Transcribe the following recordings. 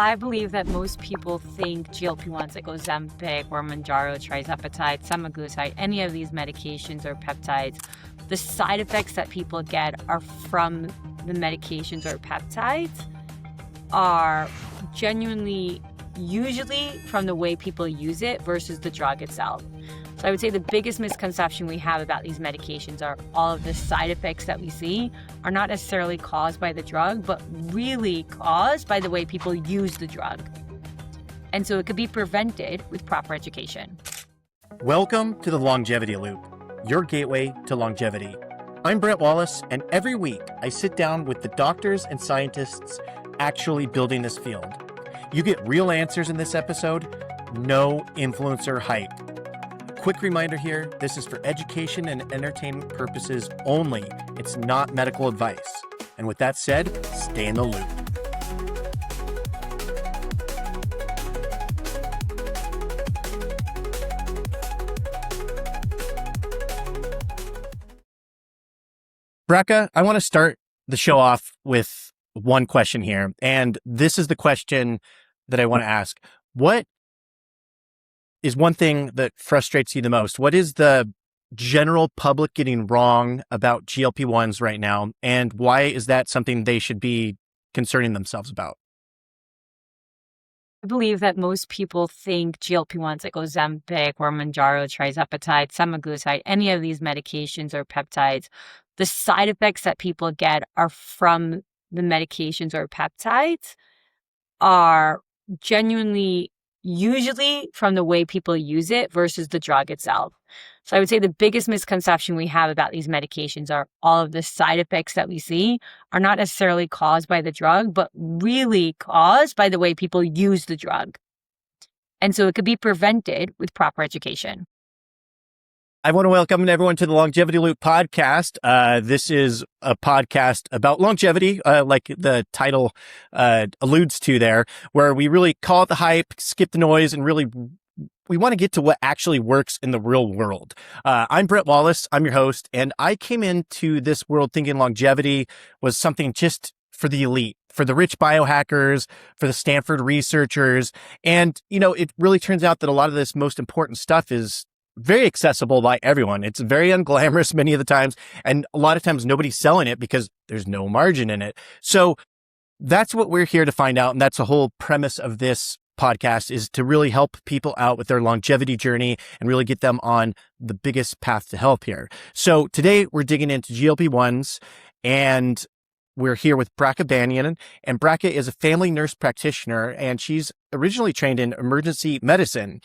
I believe that most people think GLP-1s like Ozempic or Mounjaro, tirzepatide, semaglutide, any of these medications or peptides, the side effects that people get are from the medications or peptides are genuinely usually from the way people use it versus the drug itself. So I would say the biggest misconception we have about these medications are all of the side effects that we see are not necessarily caused by the drug, but really caused by the way people use the drug. And so it could be prevented with proper education. Welcome to the Longevity Loop, your gateway to longevity. I'm Brett Wallace, and every week I sit down with the doctors and scientists actually building this field. You get real answers in this episode, no influencer hype. Quick reminder here, this is for education and entertainment purposes only. It's not medical advice. And with that said, stay in the loop. Bracca, I want to start the show off with one question here. And this is the question that I want to ask. What is one thing that frustrates you the most? What is the general public getting wrong about GLP-1s right now? And why is that something they should be concerning themselves about? I believe that most people think GLP-1s like Ozempic or Mounjaro, tirzepatide, semaglutide, any of these medications or peptides, the side effects that people get are from the medications or peptides are genuinely usually from the way people use it versus the drug itself. So I would say the biggest misconception we have about these medications are all of the side effects that we see are not necessarily caused by the drug, but really caused by the way people use the drug. And so it could be prevented with proper education. I want to welcome everyone to the Longevity Loop podcast. This is a podcast about longevity, like the title alludes to there, where we really call it the hype, skip the noise, and really we want to get to what actually works in the real world. I'm Brett Wallace. I'm your host, and I came into this world thinking longevity was something just for the elite, for the rich biohackers, for the Stanford researchers. And, it really turns out that a lot of this most important stuff is very accessible by everyone. It's very unglamorous many of the times. And a lot of times nobody's selling it because there's no margin in it. So that's what we're here to find out. And that's the whole premise of this podcast, is to really help people out with their longevity journey and really get them on the biggest path to health here. So today we're digging into GLP-1s, and we're here with Bracca Banyan, and Bracca is a family nurse practitioner, and she's originally trained in emergency medicine.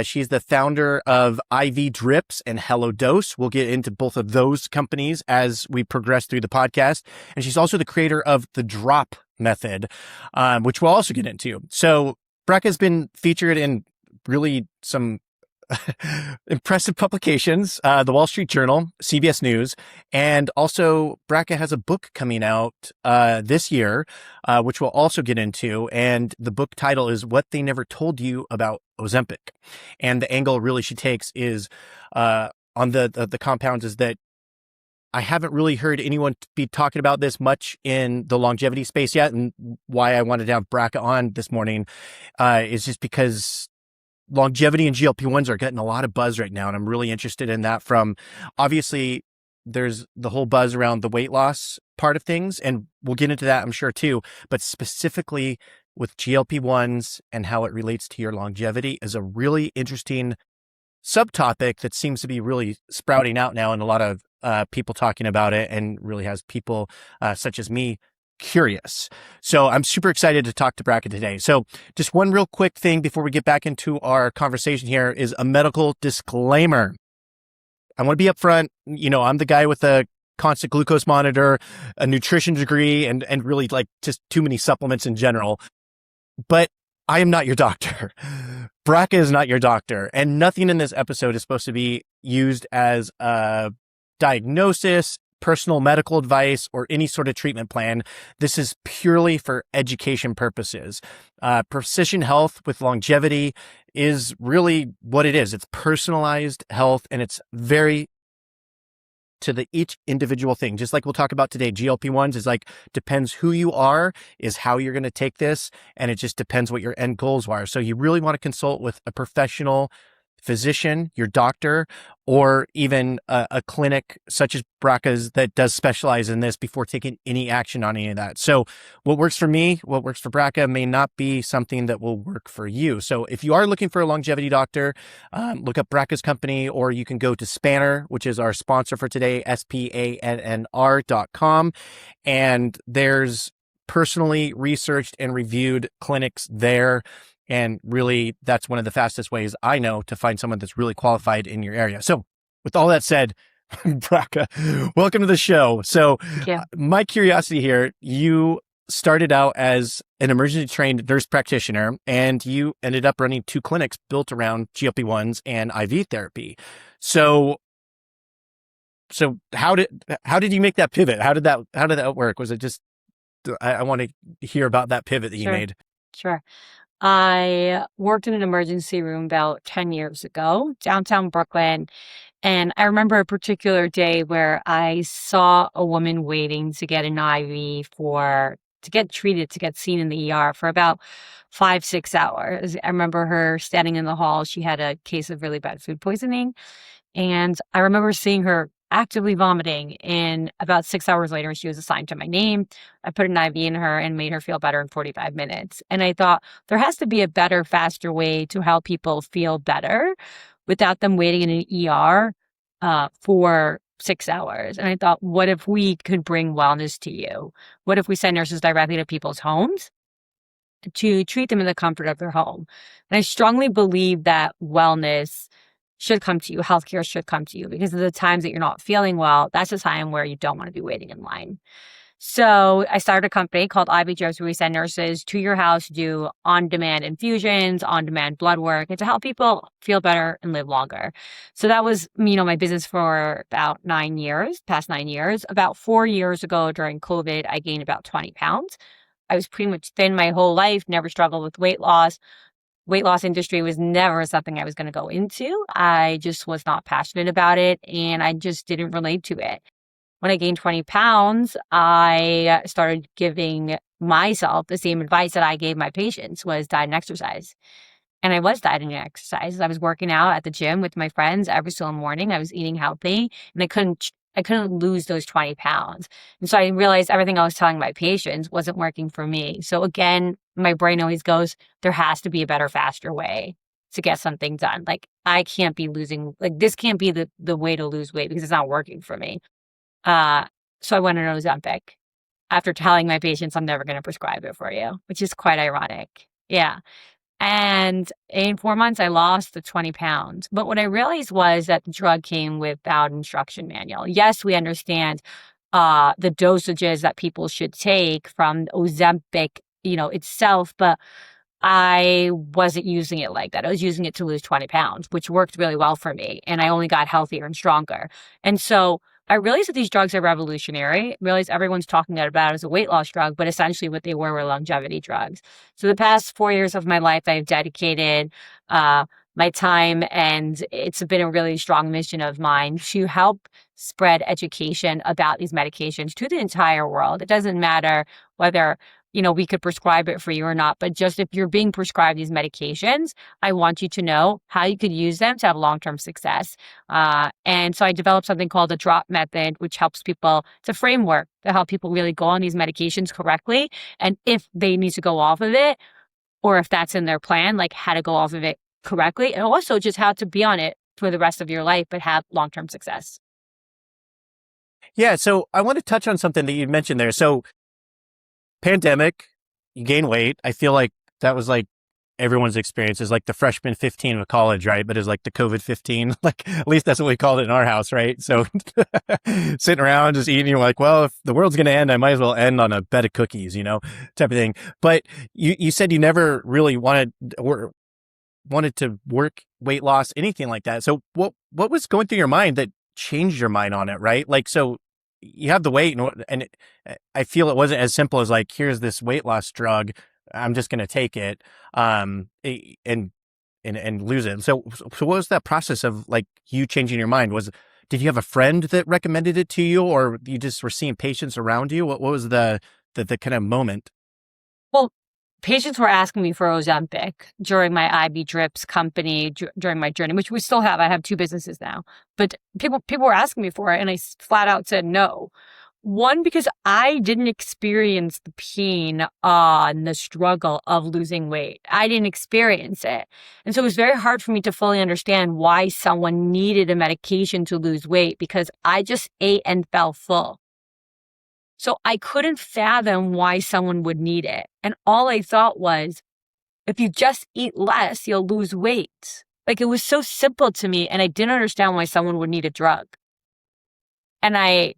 She's the founder of IV Drips and HelloDose. We'll get into both of those companies as we progress through the podcast. And she's also the creator of the Drop method, which we'll also get into. So Bracca's been featured in really some impressive publications, the Wall Street Journal, CBS News, and also Bracca has a book coming out this year, which we'll also get into. And the book title is What They Never Told You About Ozempic. And the angle really she takes is on the compounds is that I haven't really heard anyone be talking about this much in the longevity space yet. And why I wanted to have Bracca on this morning is just because longevity and GLP-1s are getting a lot of buzz right now. And I'm really interested in that. From obviously there's the whole buzz around the weight loss part of things, and we'll get into that, I'm sure too, but specifically with GLP-1s and how it relates to your longevity is a really interesting subtopic that seems to be really sprouting out now, and a lot of people talking about it, and really has people such as me curious. So I'm super excited to talk to Bracca today. So just one real quick thing before we get back into our conversation here is a medical disclaimer. I want to be upfront. I'm the guy with a constant glucose monitor, a nutrition degree, and really like just too many supplements in general. But I am not your doctor. Bracca is not your doctor. And nothing in this episode is supposed to be used as a diagnosis, personal medical advice, or any sort of treatment plan. This is purely for education purposes. Precision health with longevity is really what it is. It's personalized health, and it's very to the each individual thing. Just like we'll talk about today, GLP-1s is like, depends who you are, is how you're going to take this. And it just depends what your end goals are. So you really want to consult with a professional physician, your doctor, or even a clinic such as Bracca's that does specialize in this before taking any action on any of that. So what works for me, what works for Bracca may not be something that will work for you. So if you are looking for a longevity doctor, look up Bracca's company, or you can go to Spanner, which is our sponsor for today, SPANNR.com. And there's personally researched and reviewed clinics there. And really, that's one of the fastest ways I know to find someone that's really qualified in your area. So with all that said, Bracca, welcome to the show. So my curiosity here, you started out as an emergency trained nurse practitioner, and you ended up running 2 clinics built around GLP-1s and IV therapy. So how did you make that pivot? How did that work? Was it just, I want to hear about that pivot that you made. Sure. I worked in an emergency room about 10 years ago, downtown Brooklyn. And I remember a particular day where I saw a woman waiting to get an IV to get treated, to get seen in the ER for about 5-6 hours. I remember her standing in the hall. She had a case of really bad food poisoning. And I remember seeing her actively vomiting. And about 6 hours later, she was assigned to my name. I put an IV in her and made her feel better in 45 minutes. And I thought there has to be a better, faster way to help people feel better without them waiting in an ER for 6 hours. And I thought, what if we could bring wellness to you? What if we send nurses directly to people's homes to treat them in the comfort of their home? And I strongly believe that wellness should come to you. Healthcare should come to you, because of the times that you're not feeling well, that's a time where you don't want to be waiting in line. So I started a company called IV Drips, where we send nurses to your house to do on-demand infusions, on-demand blood work, and to help people feel better and live longer. So that was, my business for about 9 years, past 9 years. About 4 years ago during COVID, I gained about 20 pounds. I was pretty much thin my whole life, never struggled with weight loss. Weight loss industry was never something I was going to go into. I just was not passionate about it, and I just didn't relate to it. When I gained 20 pounds, I started giving myself the same advice that I gave my patients, was diet and exercise. And I was dieting and exercise. I was working out at the gym with my friends every single morning. I was eating healthy, and I couldn't lose those 20 pounds. And so I realized everything I was telling my patients wasn't working for me. So again, my brain always goes, there has to be a better, faster way to get something done. Like, I can't be losing, like, this can't be the way to lose weight, because it's not working for me. So I went on Ozempic after telling my patients I'm never going to prescribe it for you, which is quite ironic. Yeah. And in 4 months, I lost the 20 pounds. But what I realized was that the drug came without instruction manual. Yes, we understand the dosages that people should take from Ozempic, itself, but I wasn't using it like that. I was using it to lose 20 pounds, which worked really well for me. And I only got healthier and stronger. And so I realized that these drugs are revolutionary. I realized everyone's talking about it as a weight loss drug, but essentially what they were longevity drugs. So the past 4 years of my life, I've dedicated my time, and it's been a really strong mission of mine to help spread education about these medications to the entire world. It doesn't matter whether we could prescribe it for you or not, but just if you're being prescribed these medications, I want you to know how you could use them to have long-term success. And so I developed something called the DROP method, which helps people, it's a framework to help people really go on these medications correctly. And if they need to go off of it, or if that's in their plan, like how to go off of it correctly, and also just how to be on it for the rest of your life, but have long-term success. Yeah. So I want to touch on something that you mentioned there. So pandemic, you gain weight. I feel like that was like everyone's experience, is like the freshman 15 of college, right? But it's like the COVID 15, like at least that's what we called it in our house, right? So sitting around just eating, you're like, well, if the world's going to end, I might as well end on a bed of cookies, type of thing. But you said you never really wanted to work weight loss, anything like that. So what was going through your mind that changed your mind on it, right? Like, so you have the weight, and I feel it wasn't as simple as like, here's this weight loss drug, I'm just going to take it, and lose it. So what was that process of like you changing your mind? did you have a friend that recommended it to you, or you just were seeing patients around you? What was the kind of moment? Well, patients were asking me for Ozempic during my IV drips company during my journey, which we still have. I have 2 businesses now, but people were asking me for it, and I flat out said no. One, because I didn't experience the pain and the struggle of losing weight. I didn't experience it. And so it was very hard for me to fully understand why someone needed a medication to lose weight, because I just ate and felt full. So I couldn't fathom why someone would need it. And all I thought was, if you just eat less, you'll lose weight. Like, it was so simple to me, and I didn't understand why someone would need a drug. And I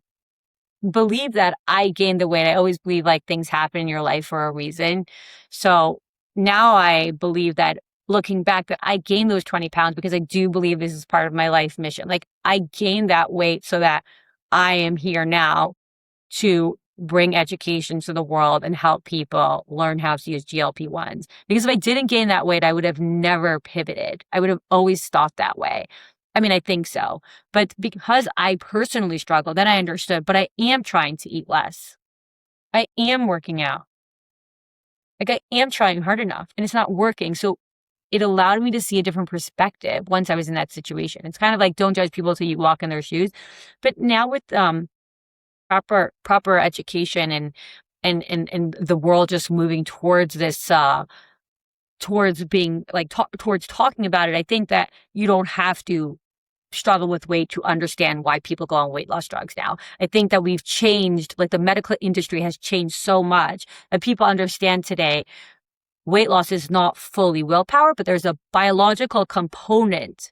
believe that I gained the weight. I always believe like things happen in your life for a reason. So now I believe that, looking back, that I gained those 20 pounds because I do believe this is part of my life mission. Like, I gained that weight so that I am here now to bring education to the world and help people learn how to use GLP-1s. Because if I didn't gain that weight, I would have never pivoted. I would have always thought that way. I mean, I think so. But because I personally struggled, then I understood, but I am trying to eat less. I am working out. Like, I am trying hard enough, and it's not working. So it allowed me to see a different perspective once I was in that situation. It's kind of like, don't judge people till you walk in their shoes. But now with proper education and the world just moving towards this, towards being like, towards talking about it, I think that you don't have to struggle with weight to understand why people go on weight loss drugs now. I think that we've changed, like the medical industry has changed so much that people understand today weight loss is not fully willpower, but there's a biological component.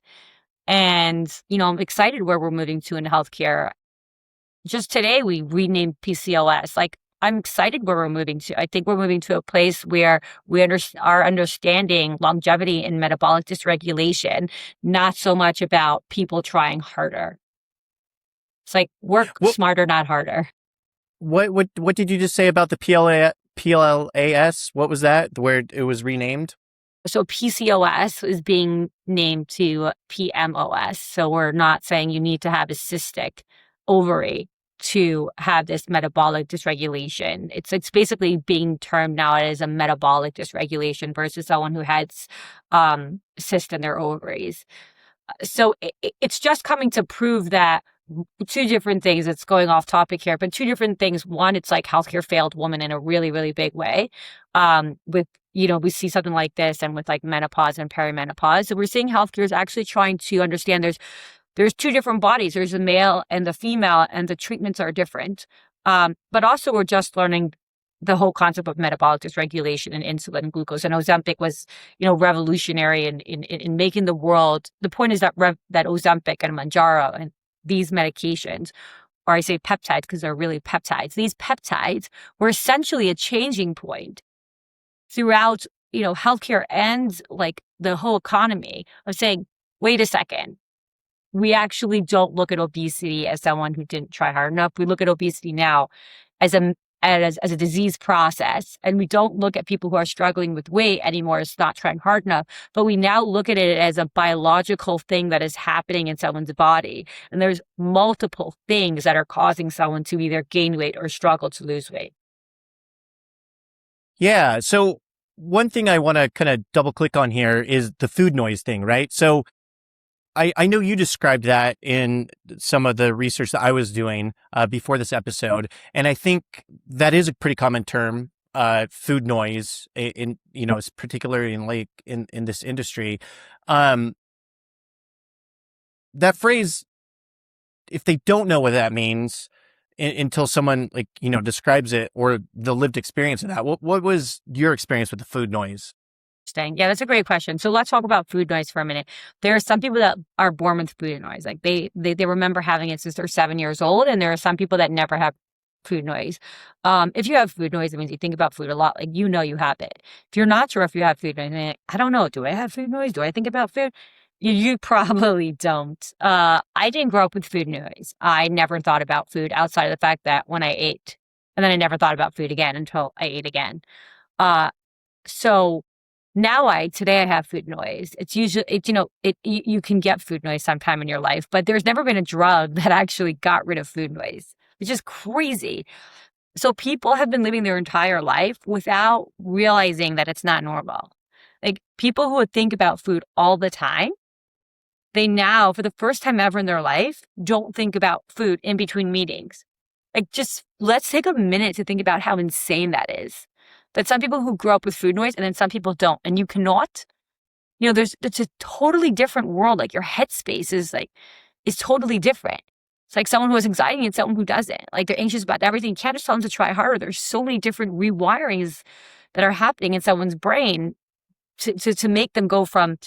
And, I'm excited where we're moving to in healthcare. Just today, we renamed PCOS. Like, I'm excited where we're moving to. I think we're moving to a place where we are understanding longevity and metabolic dysregulation, not so much about people trying harder. It's like, work smarter, not harder. What did you just say about the PLAS? What was that? Where it was renamed? So PCOS is being named to PMOS. So we're not saying you need to have a cystic ovary to have this metabolic dysregulation. It's basically being termed now as a metabolic dysregulation versus someone who has cyst in their ovaries. So it's just coming to prove that 2 different things. It's going off topic here, but 2 different things. One, it's like healthcare failed women in a really, really big way. With, we see something like this, and with like menopause and perimenopause. So we're seeing healthcare is actually trying to understand there's 2 different bodies. There's the male and the female, and the treatments are different. But also we're just learning the whole concept of metabolic dysregulation and insulin and glucose. And Ozempic was, revolutionary in making the world. The point is that Ozempic and Mounjaro and these medications, or I say peptides because they're really peptides. These peptides were essentially a changing point throughout, healthcare and like the whole economy of saying, wait a second. We actually don't look at obesity as someone who didn't try hard enough. We look at obesity now as a disease process, and we don't look at people who are struggling with weight anymore as not trying hard enough, but we now look at it as a biological thing that is happening in someone's body. And there's multiple things that are causing someone to either gain weight or struggle to lose weight. Yeah. So one thing I want to kind of double click on here is the food noise thing, right? So I know you described that in some of the research that I was doing before this episode, and I think that is a pretty common term, food noise, particularly in this industry. That phrase, if they don't know what that means until someone describes it, or the lived experience of that, what was your experience with the food noise? Yeah, that's a great question. So let's talk about food noise for a minute. There are some people that are born with food noise. Like they remember having it since they're 7 years old. And there are some people that never have food noise. If you have food noise, it means you think about food a lot. Like, you have it. If you're not sure if you have food noise, like, I don't know. Do I have food noise? Do I think about food? You probably don't. I didn't grow up with food noise. I never thought about food outside of the fact that when I ate, and then I never thought about food again until I ate again. So Today I have food noise. It's usually, you can get food noise sometime in your life, but there's never been a drug that actually got rid of food noise, which is crazy. So people have been living their entire life without realizing that it's not normal. Like people who would think about food all the time, they now, for the first time ever in their life, don't think about food in between meetings. Like just let's take a minute to think about how insane that is. That some people who grow up with food noise and then some people don't. And you cannot, it's a totally different world. Like your headspace is totally different. It's like someone who has anxiety and someone who doesn't. Like they're anxious about everything. You can't just tell them to try harder. There's so many different rewirings that are happening in someone's brain to make them go from,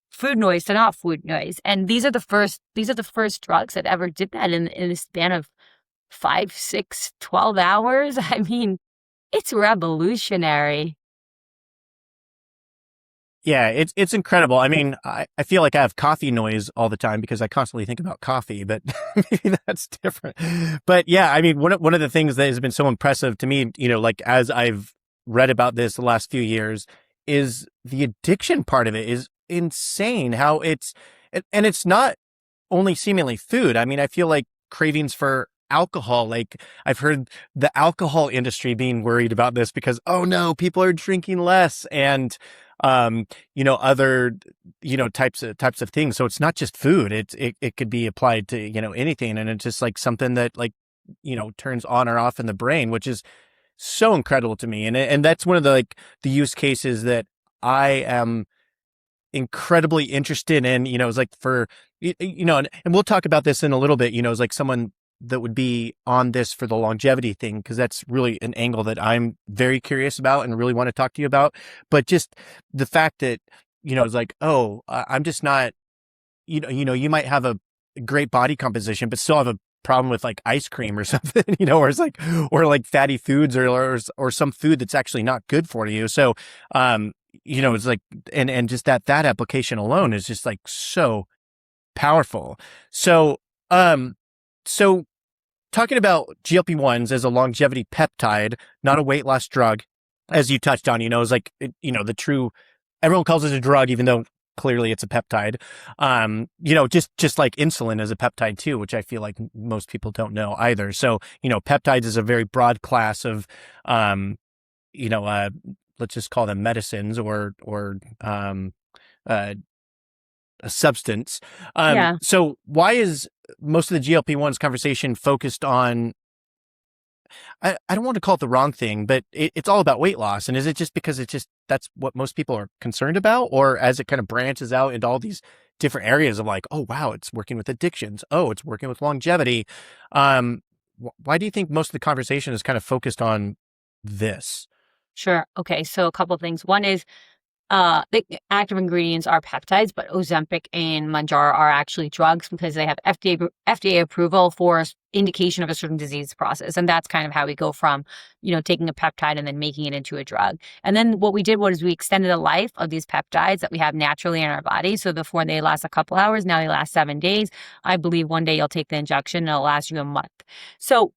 food noise to not food noise. And these are the first drugs that ever did that in a span of 5, 6, 12 hours. I mean, it's revolutionary. Yeah, it's incredible. I mean, I feel like I have coffee noise all the time because I constantly think about coffee, but maybe that's different. But yeah, I mean, one of the things that has been so impressive to me, like as I've read about this the last few years, is the addiction part of it is insane. How and it's not only seemingly food. I mean, I feel like cravings for alcohol, like I've heard the alcohol industry being worried about this because, oh no, people are drinking less and, other, types of things. So it's not just food. It could be applied to, anything. And it's just like something that like, turns on or off in the brain, which is so incredible to me. And that's one of the use cases that I am incredibly interested in, it's like for, and we'll talk about this in a little bit, it's like someone that would be on this for the longevity thing, because that's really an angle that I'm very curious about and really want to talk to you about. But just the fact that, it's like, oh, I'm just not, you might have a great body composition, but still have a problem with like ice cream or something, or it's like, or like fatty foods or some food that's actually not good for you. So, it's like, and just that application alone is just like so powerful. So, so talking about GLP-1s as a longevity peptide, not a weight loss drug, as you touched on, is like, the true, everyone calls it a drug, even though clearly it's a peptide. Just like insulin is a peptide too, which I feel like most people don't know either. So, peptides is a very broad class of, let's just call them medicines or a substance. Yeah. So why is most of the GLP-1s conversation focused on, I don't want to call it the wrong thing, but it's all about weight loss. And is it just because that's what most people are concerned about? Or as it kind of branches out into all these different areas of like, oh, wow, it's working with addictions. Oh, it's working with longevity. Why do you think most of the conversation is kind of focused on this? Sure. Okay. So a couple of things. One is the active ingredients are peptides, but Ozempic and Mounjaro are actually drugs because they have FDA approval for indication of a certain disease process. And that's kind of how we go from, taking a peptide and then making it into a drug. And then what we did was we extended the life of these peptides that we have naturally in our body. So before they last a couple hours, now they last 7 days. I believe one day you'll take the injection and it'll last you a month. So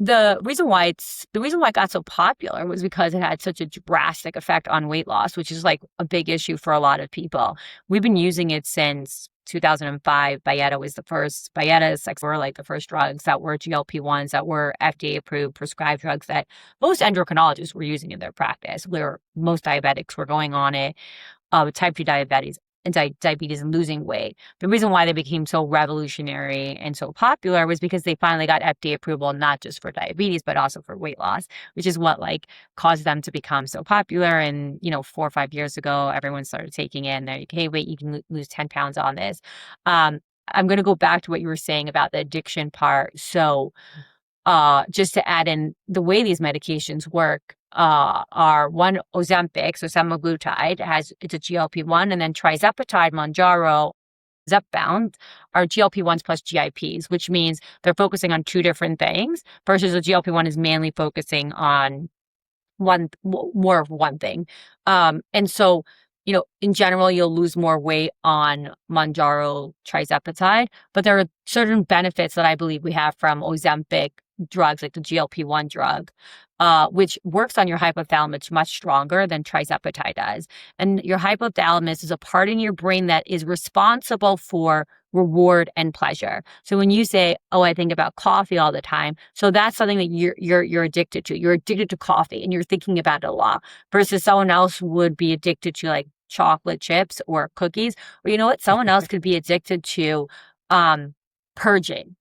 the reason why it got so popular was because it had such a drastic effect on weight loss, which is like a big issue for a lot of people. We've been using it since 2005. Byetta was the first. Byetta is were like the first drugs that were GLP-1s that were FDA approved, prescribed drugs that most endocrinologists were using in their practice, where most diabetics were going on it, type 2 diabetes and diabetes and losing weight. The reason why they became so revolutionary and so popular was because they finally got FDA approval, not just for diabetes, but also for weight loss, which is what caused them to become so popular. And, 4 or 5 years ago, everyone started taking it and they're like, hey, wait, you can lose 10 pounds on this. I'm going to go back to what you were saying about the addiction part. So just to add in the way these medications work, are one Ozempic, so semaglutide it's a GLP-1, and then tirzepatide, Mounjaro, Zepbound are GLP-1s plus GIPs, which means they're focusing on two different things versus a GLP-1 is mainly focusing on more of one thing. And so, in general, you'll lose more weight on Mounjaro, tirzepatide, but there are certain benefits that I believe we have from Ozempic drugs like the GLP-1 drug, which works on your hypothalamus much stronger than tirzepatide does. And your hypothalamus is a part in your brain that is responsible for reward and pleasure. So when you say, "Oh, I think about coffee all the time," so that's something that you're addicted to. You're addicted to coffee and you're thinking about it a lot, versus someone else would be addicted to like chocolate chips or cookies. Or you know what? Someone else could be addicted to purging.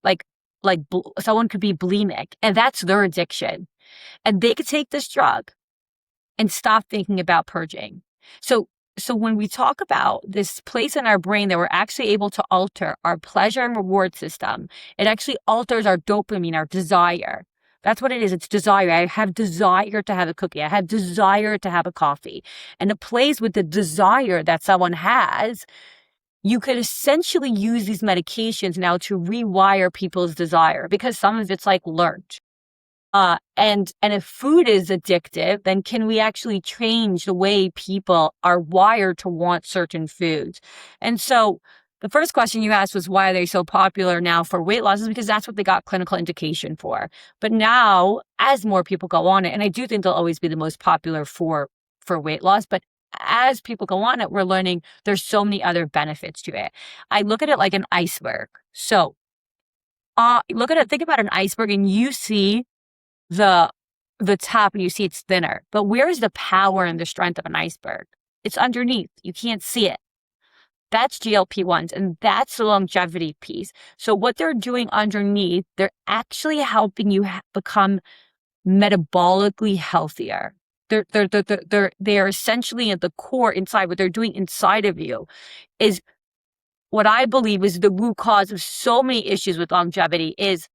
Someone could be bulimic, and that's their addiction. And they could take this drug and stop thinking about purging. So when we talk about this place in our brain that we're actually able to alter our pleasure and reward system, it actually alters our dopamine, our desire. That's what it is. It's desire. I have desire to have a cookie. I have desire to have a coffee. And it plays with the desire that someone has. You could essentially use these medications now to rewire people's desire, because some of it's like learned. And if food is addictive, then can we actually change the way people are wired to want certain foods? And so the first question you asked was, why are they so popular now for weight loss? Is because that's what they got clinical indication for. But now, as more people go on it, and I do think they'll always be the most popular for weight loss, but as people go on it, we're learning there's so many other benefits to it. I look at it like an iceberg. So think about an iceberg, and you see the top, and you see it's thinner. But where is the power and the strength of an iceberg? It's underneath. You can't see it. That's GLP-1s, and that's the longevity piece. So what they're doing underneath, they're actually helping you become metabolically healthier. They're essentially at the core inside. What they're doing inside of you is what I believe is the root cause of so many issues with longevity is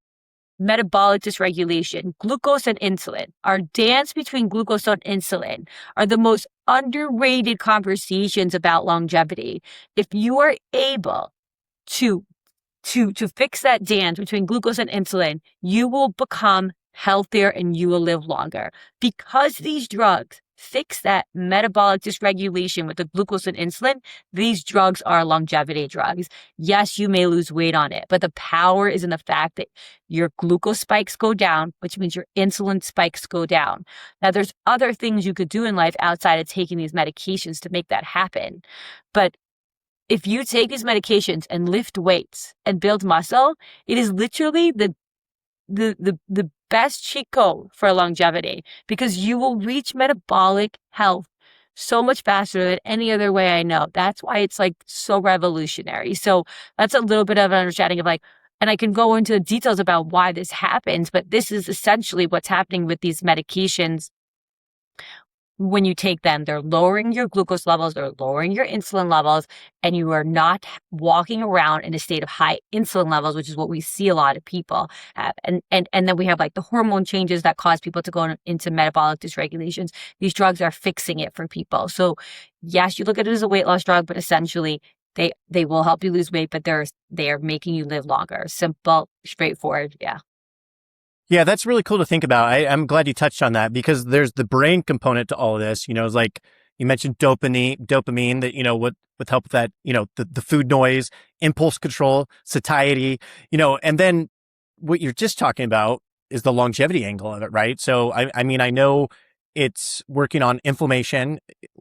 metabolic dysregulation. Glucose and insulin. Our dance between glucose and insulin are the most underrated conversations about longevity. If you are able to fix that dance between glucose and insulin, you will become healthier and you will live longer. Because these drugs fix that metabolic dysregulation with the glucose and insulin, these drugs are longevity drugs. Yes, you may lose weight on it, but the power is in the fact that your glucose spikes go down, which means your insulin spikes go down. Now, there's other things you could do in life outside of taking these medications to make that happen. But if you take these medications and lift weights and build muscle, it is literally the best cheat code for longevity, because you will reach metabolic health so much faster than any other way I know. That's why it's like so revolutionary. So that's a little bit of an understanding of like, and I can go into the details about why this happens, but this is essentially what's happening with these medications. When you take them, they're lowering your glucose levels, they're lowering your insulin levels, and you are not walking around in a state of high insulin levels, which is what we see a lot of people have. And then we have like the hormone changes that cause people to go into metabolic dysregulations. These drugs are fixing it for people. So yes, you look at it as a weight loss drug, but essentially they will help you lose weight, but they are making you live longer. Simple, straightforward. Yeah. Yeah, that's really cool to think about. I'm glad you touched on that, because there's the brain component to all of this. It's like you mentioned dopamine that, would help with that, the food noise, impulse control, satiety, and then what you're just talking about is the longevity angle of it, right? So, I mean, I know it's working on inflammation,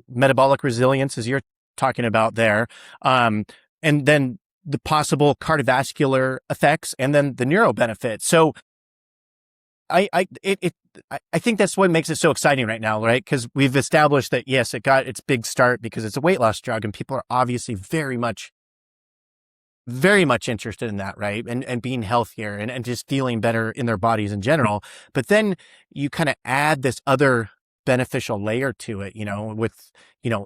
metabolic resilience, as you're talking about there, and then the possible cardiovascular effects, and then the neuro benefits. So, I think that's what makes it so exciting right now, right? Because we've established that, yes, it got its big start because it's a weight loss drug, and people are obviously very much interested in that, right? And being healthier and just feeling better in their bodies in general. But then you kind of add this other beneficial layer to it, with,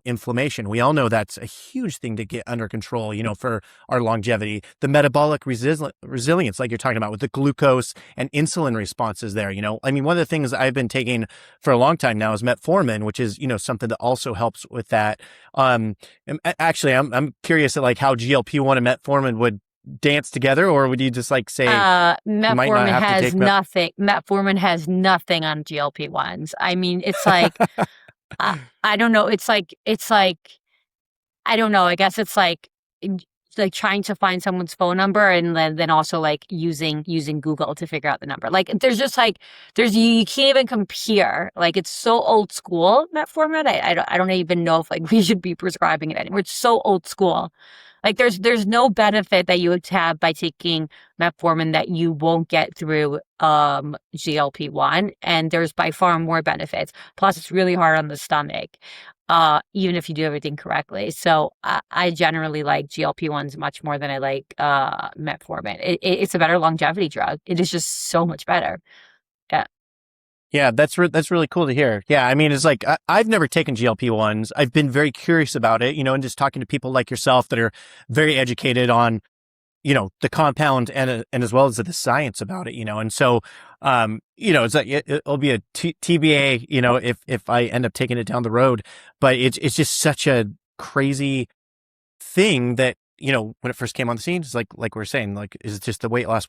inflammation. We all know that's a huge thing to get under control, for our longevity. The metabolic resilience, like you're talking about with the glucose and insulin responses there, I mean, one of the things I've been taking for a long time now is metformin, which is, something that also helps with that. Actually, I'm curious at like how GLP-1 and metformin would dance together, or would you just like say metformin has nothing? Metformin has nothing on GLP-1s. I mean, it's like I don't know. It's like I don't know. I guess it's like like trying to find someone's phone number and then also like using Google to figure out the number. Like there's just like you can't even compare. Like it's so old school, metformin. I don't even know if like we should be prescribing it anymore. It's so old school. Like there's no benefit that you would have by taking metformin that you won't get through GLP-1, and there's by far more benefits. Plus it's really hard on the stomach. Even if you do everything correctly. So I generally like GLP-1s much more than I like metformin. It's a better longevity drug. It is just so much better. Yeah. Yeah, that's really cool to hear. Yeah, I mean, it's like I've never taken GLP-1s. I've been very curious about it, and just talking to people like yourself that are very educated on, the compound and as well as the science about it, and so, it's like it'll be a TBA, if I end up taking it down the road, but it's just such a crazy thing that, when it first came on the scene, it's like we were saying, like, is it just the weight loss,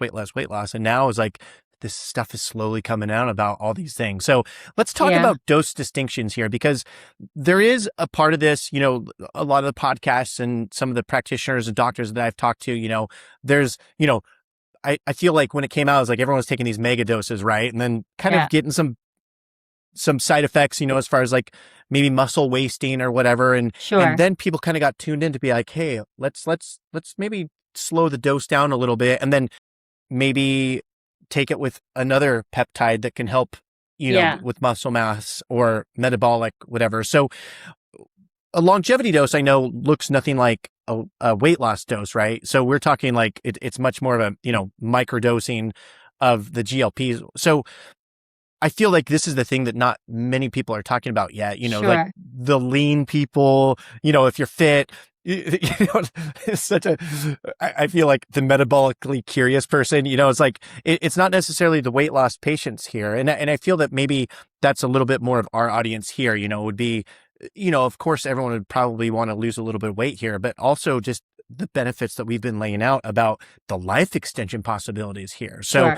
and now it's like this stuff is slowly coming out about all these things. So let's talk about dose distinctions here, because there is a part of this, a lot of the podcasts and some of the practitioners and doctors that I've talked to, there's, I feel like when it came out, it was like everyone was taking these mega doses, right? And then kind of getting some side effects, as far as like maybe muscle wasting or whatever. And then people kind of got tuned in to be like, hey, let's maybe slow the dose down a little bit, and then maybe take it with another peptide that can help, with muscle mass or metabolic, whatever. So a longevity dose, I know, looks nothing like a weight loss dose, right? So we're talking like it's much more of a, microdosing of the GLPs. So I feel like this is the thing that not many people are talking about yet, like the lean people, if you're fit, it's such I feel like the metabolically curious person, it's like, it's not necessarily the weight loss patients here. And I feel that maybe that's a little bit more of our audience here, would be, of course, everyone would probably want to lose a little bit of weight here, but also just the benefits that we've been laying out about the life extension possibilities here. So,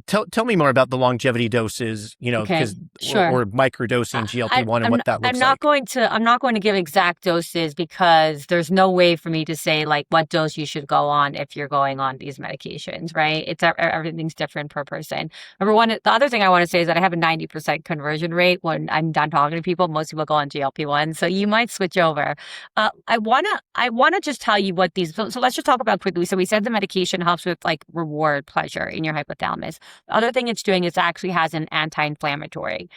tell me more about the longevity doses, because or microdosing GLP-1 and what that looks like. I'm not going to give exact doses, because there's no way for me to say like what dose you should go on if you're going on these medications, right? Everything's different per person. Number one, the other thing I want to say is that I have a 90% conversion rate when I'm done talking to people. Most people go on GLP-1, so you might switch over. I wanna just tell you what these. So let's just talk about quickly. So we said the medication helps with like reward pleasure in your hypothalamus. The other thing it's doing is actually has an anti-inflammatory,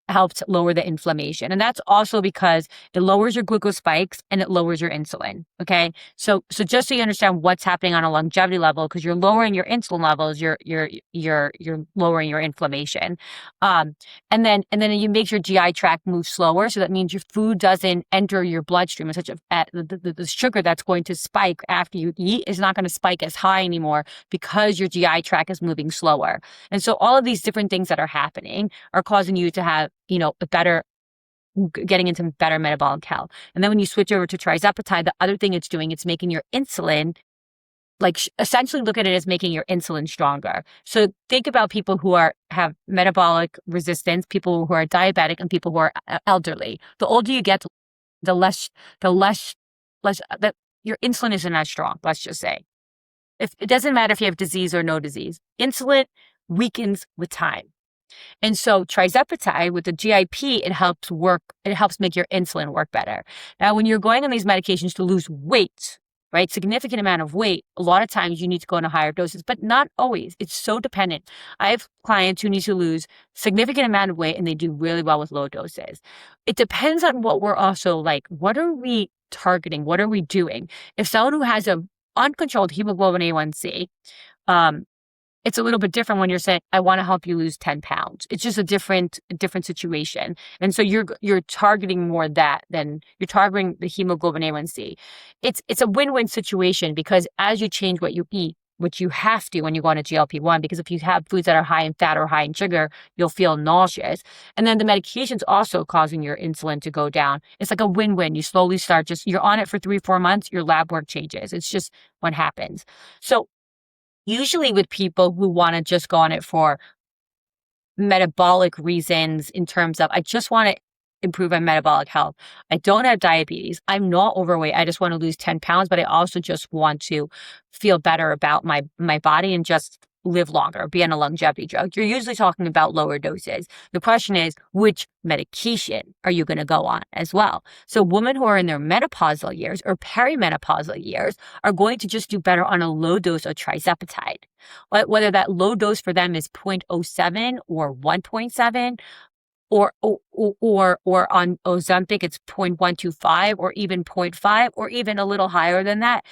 helps lower the inflammation. And that's also because it lowers your glucose spikes and it lowers your insulin. Okay. So just so you understand what's happening on a longevity level, because you're lowering your insulin levels, you're lowering your inflammation. And then it makes your GI tract move slower. So that means your food doesn't enter your bloodstream, and such the sugar that's going to spike after you eat is not going to spike as high anymore, because your GI tract is moving slower. And so all of these different things that are happening are causing you to have, getting into better metabolic health. And then when you switch over to tirzepatide, the other thing it's doing, it's making your insulin, like essentially look at it as making your insulin stronger. So think about people who have metabolic resistance, people who are diabetic, and people who are elderly. The older you get, the less that your insulin isn't as strong, let's just say. If it doesn't matter if you have disease or no disease, insulin weakens with time. And so tirzepatide with the GIP, it helps make your insulin work better. Now, when you're going on these medications to lose weight, right, significant amount of weight, a lot of times you need to go into higher doses, but not always. It's so dependent. I have clients who need to lose significant amount of weight and they do really well with low doses. It depends on what we're also like, what are we targeting? What are we doing? If someone who has a uncontrolled hemoglobin A1C, it's a little bit different when you're saying, I want to help you lose 10 pounds. It's just a different situation. And so you're targeting more that than you're targeting the hemoglobin A1C. It's a win-win situation, because as you change what you eat, which you have to when you go on a GLP-1, because if you have foods that are high in fat or high in sugar, you'll feel nauseous. And then the medication's also causing your insulin to go down. It's like a win-win. You slowly start you're on it for 3-4 months, your lab work changes. It's just what happens. So usually with people who want to just go on it for metabolic reasons, in terms of, I just want to improve my metabolic health. I don't have diabetes. I'm not overweight. I just want to lose 10 pounds, but I also just want to feel better about my body and just live longer, be on a longevity drug. You're usually talking about lower doses. The question is, which medication are you going to go on as well? So women who are in their menopausal years or perimenopausal years are going to just do better on a low dose of tirzepatide. Whether that low dose for them is 0.07 or 1.7, or on Ozempic, it's 0.125 or even 0.5 or even a little higher than that.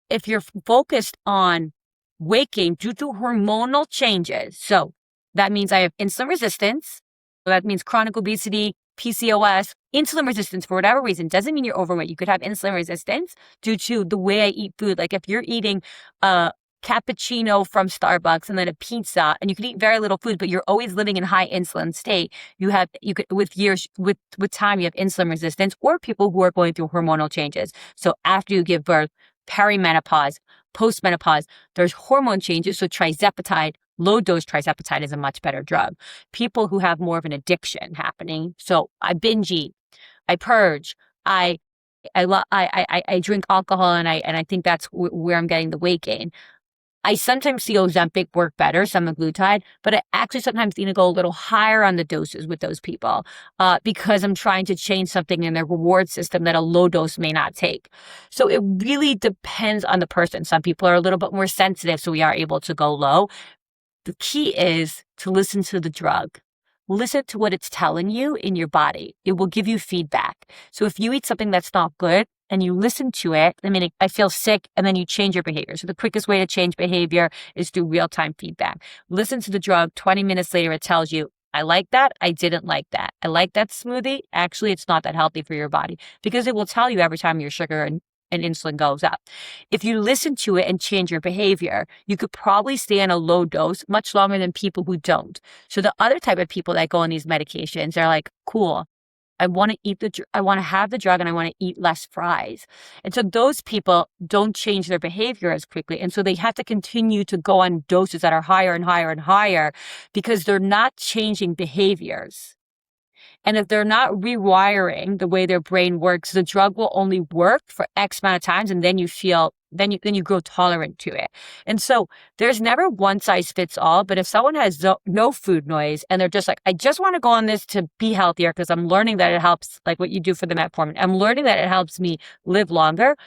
If you're focused on weight gain due to hormonal changes, so that means I have insulin resistance, that means chronic obesity, PCOS, insulin resistance for whatever reason, doesn't mean you're overweight. You could have insulin resistance due to the way I eat food. Like if you're eating a cappuccino from Starbucks and then a pizza, and you can eat very little food, but you're always living in high insulin state, you could with time, you have insulin resistance, or people who are going through hormonal changes. So after you give birth, perimenopause, postmenopause, there's hormone changes. So tirzepatide, low dose tirzepatide is a much better drug. People who have more of an addiction happening. So I binge eat, I purge, I drink alcohol, and I think that's where I'm getting the weight gain. I sometimes see Ozempic work better, semaglutide, but I actually sometimes need to go a little higher on the doses with those people because I'm trying to change something in their reward system that a low dose may not take. So it really depends on the person. Some people are a little bit more sensitive, so we are able to go low. The key is to listen to the drug. Listen to what it's telling you in your body. It will give you feedback. So if you eat something that's not good and you listen to it, I feel sick, and then you change your behavior. So the quickest way to change behavior is through real-time feedback. Listen to the drug. 20 minutes later, it tells you, I like that. I didn't like that. I like that smoothie. Actually, it's not that healthy for your body, because it will tell you every time your sugar and insulin goes up. If you listen to it and change your behavior, you could probably stay on a low dose much longer than people who don't. So the other type of people that go on these medications, they're like, cool, I want to have the drug, and I want to eat less fries. And so those people don't change their behavior as quickly. And so they have to continue to go on doses that are higher and higher and higher because they're not changing behaviors. And if they're not rewiring the way their brain works, the drug will only work for X amount of times, and then you grow tolerant to it. And so there's never one size fits all. But if someone has no food noise and they're just like, I just want to go on this to be healthier because I'm learning that it helps, like what you do for the metformin, I'm learning that it helps me live longer,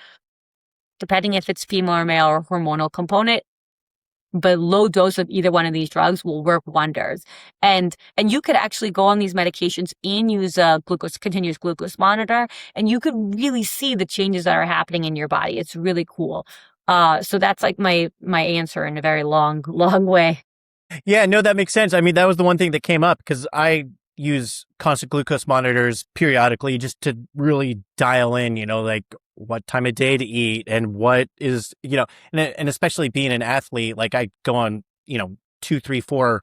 depending if it's female or male or hormonal component. But low dose of either one of these drugs will work wonders. And you could actually go on these medications and use a continuous glucose monitor, and you could really see the changes that are happening in your body. It's really cool. So that's like my answer in a very long way. Yeah, no, that makes sense. I mean, that was the one thing that came up because I use constant glucose monitors periodically just to really dial in, like what time of day to eat and what is, and especially being an athlete, like I go on, 2, 3, 4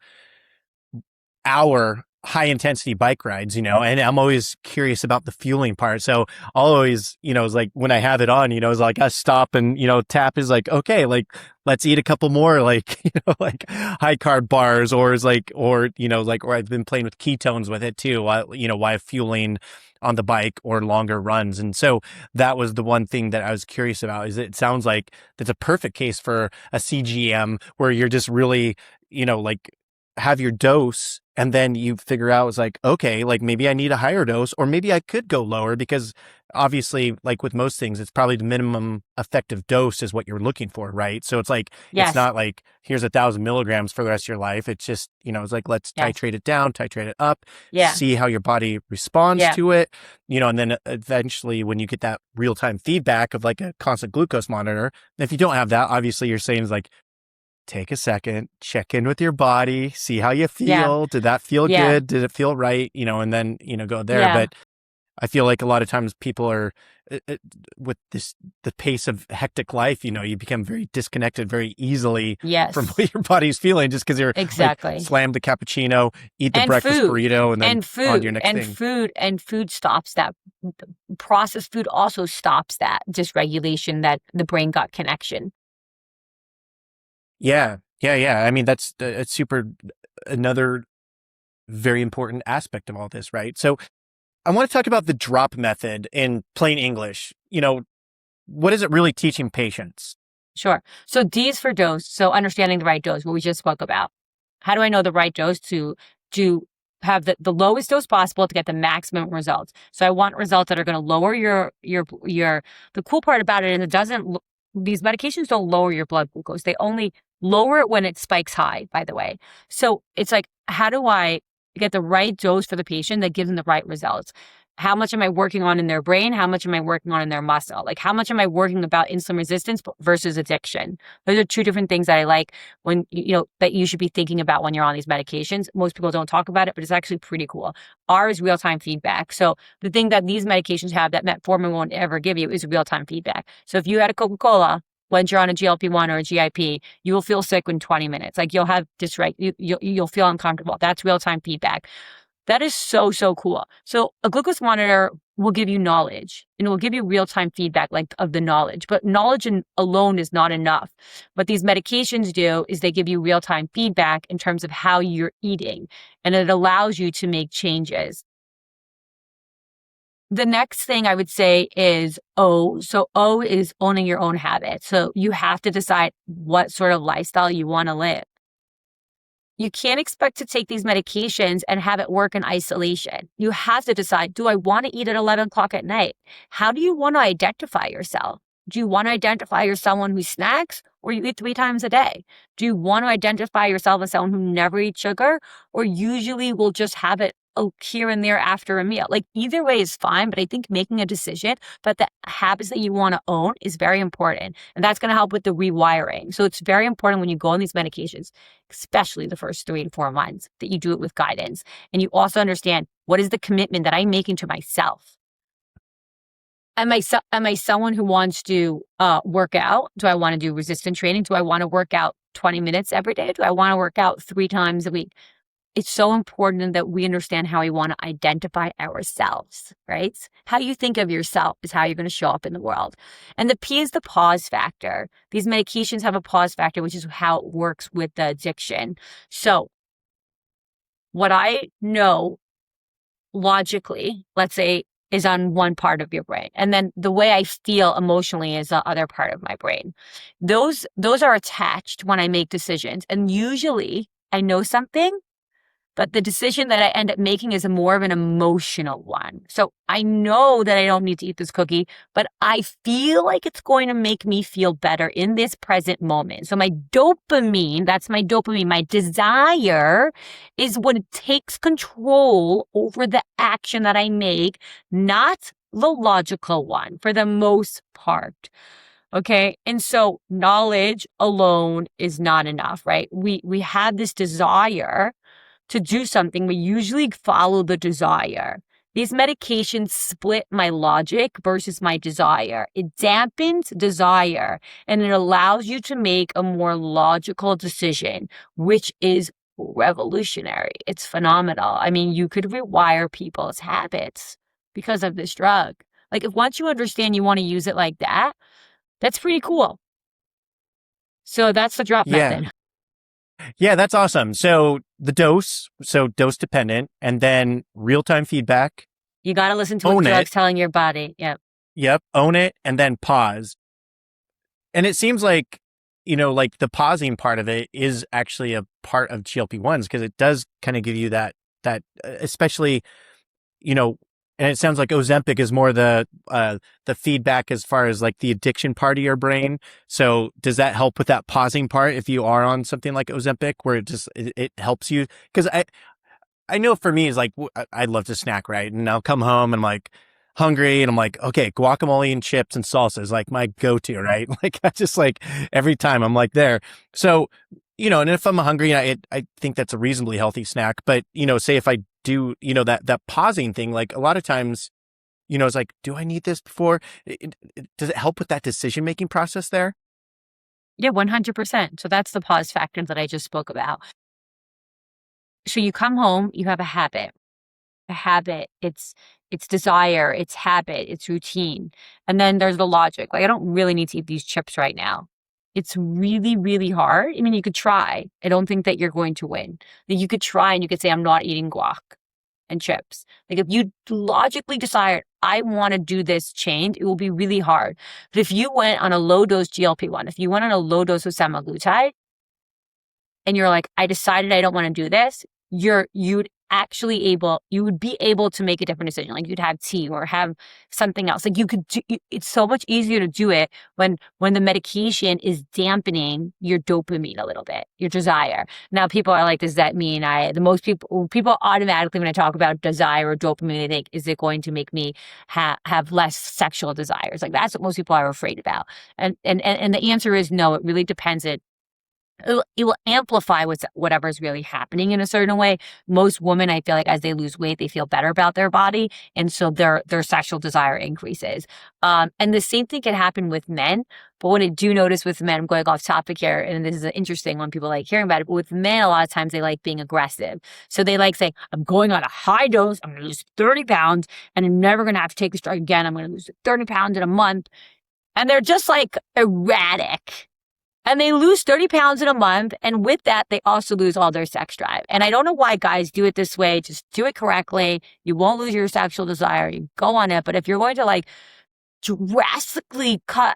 hour high intensity bike rides, and I'm always curious about the fueling part. So I'll always, it's like when I have it on, it's like I stop and, tap is like, okay, like let's eat a couple more, like, like high carb bars, or I've been playing with ketones with it too, while fueling on the bike or longer runs. And so that was the one thing that I was curious about. Is it sounds like that's a perfect case for a CGM where you're just really, like have your dose, and then you figure out it's like, okay, like maybe I need a higher dose, or maybe I could go lower, because obviously, like with most things, it's probably the minimum effective dose is what you're looking for, right? So it's like, Yes. It's not like here's 1,000 milligrams for the rest of your life. It's just, it's like, let's titrate it down, titrate it up, see how your body responds to it, and then eventually when you get that real-time feedback of like a constant glucose monitor, if you don't have that, obviously you're saying is like, take a second, check in with your body, see how you feel. Yeah. Did that feel good? Did it feel right? And then, go there. Yeah. But I feel like a lot of times people are with the pace of hectic life, you become very disconnected very easily from what your body's feeling, just because you're like, slam the cappuccino, eat the breakfast burrito, and then on to your next thing. Food stops that. Processed food also stops that dysregulation, that the brain gut connection. Yeah. I mean, that's super, another very important aspect of all this, right? So I want to talk about the drop method in plain English. What is it really teaching patients? Sure. So D's for dose. So understanding the right dose, what we just spoke about. How do I know the right dose to have the lowest dose possible to get the maximum results? So I want results that are going to lower the cool part about it is these medications don't lower your blood glucose. They only lower it when it spikes high, by the way. So it's like, how do I get the right dose for the patient that gives them the right results? How much am I working on in their brain? How much am I working on in their muscle? Like, how much am I working about insulin resistance versus addiction? Those are two different things that I like that you should be thinking about when you're on these medications. Most people don't talk about it, but it's actually pretty cool. R is real-time feedback. So the thing that these medications have that metformin won't ever give you is real-time feedback. So if you had a Coca-Cola, when you're on a GLP-1 or a GIP, you will feel sick in 20 minutes. Like you'll have you'll feel uncomfortable. That's real-time feedback. That is so, so cool. So a glucose monitor will give you knowledge and it will give you real-time feedback of the knowledge, but knowledge alone is not enough. What these medications do is they give you real-time feedback in terms of how you're eating, and it allows you to make changes. The next thing I would say is O. So O is owning your own habits. So you have to decide what sort of lifestyle you want to live. You can't expect to take these medications and have it work in isolation. You have to decide, do I want to eat at 11 o'clock at night? How do you want to identify yourself? Do you want to identify yourself as someone who snacks or you eat 3 times a day? Do you want to identify yourself as someone who never eats sugar or usually will just have it here and there after a meal? Like either way is fine, but I think making a decision about the habits that you want to own is very important. And that's going to help with the rewiring. So it's very important when you go on these medications, especially the first 3 to 4 months, that you do it with guidance. And you also understand, what is the commitment that I'm making to myself? Am I someone who wants to work out? Do I want to do resistance training? Do I want to work out 20 minutes every day? Do I want to work out 3 times a week? It's so important that we understand how we want to identify ourselves, right? How you think of yourself is how you're going to show up in the world. And the P is the pause factor. These medications have a pause factor, which is how it works with the addiction. So what I know logically, let's say, is on one part of your brain. And then the way I feel emotionally is the other part of my brain. Those are attached when I make decisions. And usually I know something, but the decision that I end up making is more of an emotional one. So I know that I don't need to eat this cookie, but I feel like it's going to make me feel better in this present moment. So my dopamine, that's my dopamine, my desire is what takes control over the action that I make, not the logical one for the most part. Okay. And so knowledge alone is not enough, right? We have this desire to do something. We usually follow the desire. These medications split my logic versus my desire. It dampens desire and it allows you to make a more logical decision, which is revolutionary. It's phenomenal. I mean, you could rewire people's habits because of this drug. Like if once you understand you want to use it like that, that's pretty cool. So that's the drop method. Yeah, that's awesome. So the dose dependent, and then real-time feedback. You got to listen to what the drug's telling your body. Yep. Yep. Own it and then pause. And it seems like, like the pausing part of it is actually a part of GLP-1s because it does kind of give you that especially, and it sounds like Ozempic is more the feedback as far as like the addiction part of your brain. So does that help with that pausing part if you are on something like Ozempic where it helps you? Because I know for me, it's like, I'd love to snack, right? And I'll come home and I'm like hungry and I'm like, okay, guacamole and chips and salsa is like my go-to, right? Like I just like every time I'm like there. So, and if I'm hungry, I think that's a reasonably healthy snack. But, say if I do, that pausing thing, like a lot of times, it's like, do I need this before? Does it help with that decision-making process there? Yeah, 100%. So that's the pause factor that I just spoke about. So you come home, you have a habit, it's desire, it's habit, it's routine. And then there's the logic. Like, I don't really need to eat these chips right now. It's really, really hard. I mean, you could try. I don't think that you're going to win. You could try and you could say, I'm not eating guac. and chips. Like if you logically decide, I want to do this change, it will be really hard. But if you went on a low dose GLP-1, if you went on a low dose of semaglutide and you're like, I decided I don't want to do this, you would be able to make a different decision. Like you'd have tea or have something else. Like it's so much easier to do it when the medication is dampening your dopamine a little bit, your desire. Now people are like, does that mean people automatically, when I talk about desire or dopamine, they think, is it going to make me have less sexual desires? Like that's what most people are afraid about. And the answer is no, it really depends. It will amplify whatever's really happening in a certain way. Most women, I feel like as they lose weight, they feel better about their body. And so their sexual desire increases. And the same thing can happen with men. But what I do notice with men, I'm going off topic here, and this is interesting when people like hearing about it, but with men, a lot of times they like being aggressive. So they like saying, I'm going on a high dose, I'm going to lose 30 pounds, and I'm never going to have to take this drug again. I'm going to lose 30 pounds in a month. And they're just like erratic. And they lose 30 pounds in a month. And with that, they also lose all their sex drive. And I don't know why guys do it this way. Just do it correctly. You won't lose your sexual desire. You go on it. But if you're going to like drastically cut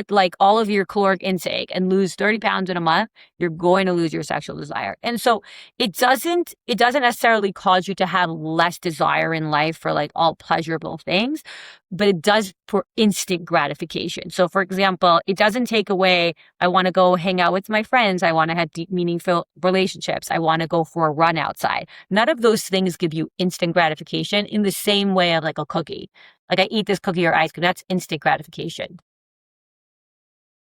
like all of your caloric intake and lose 30 pounds in a month, you're going to lose your sexual desire. And so it doesn't necessarily cause you to have less desire in life for like all pleasurable things, but it does for instant gratification. So for example, it doesn't take away, I want to go hang out with my friends. I want to have deep, meaningful relationships. I want to go for a run outside. None of those things give you instant gratification in the same way of like a cookie. Like I eat this cookie or ice cream, that's instant gratification.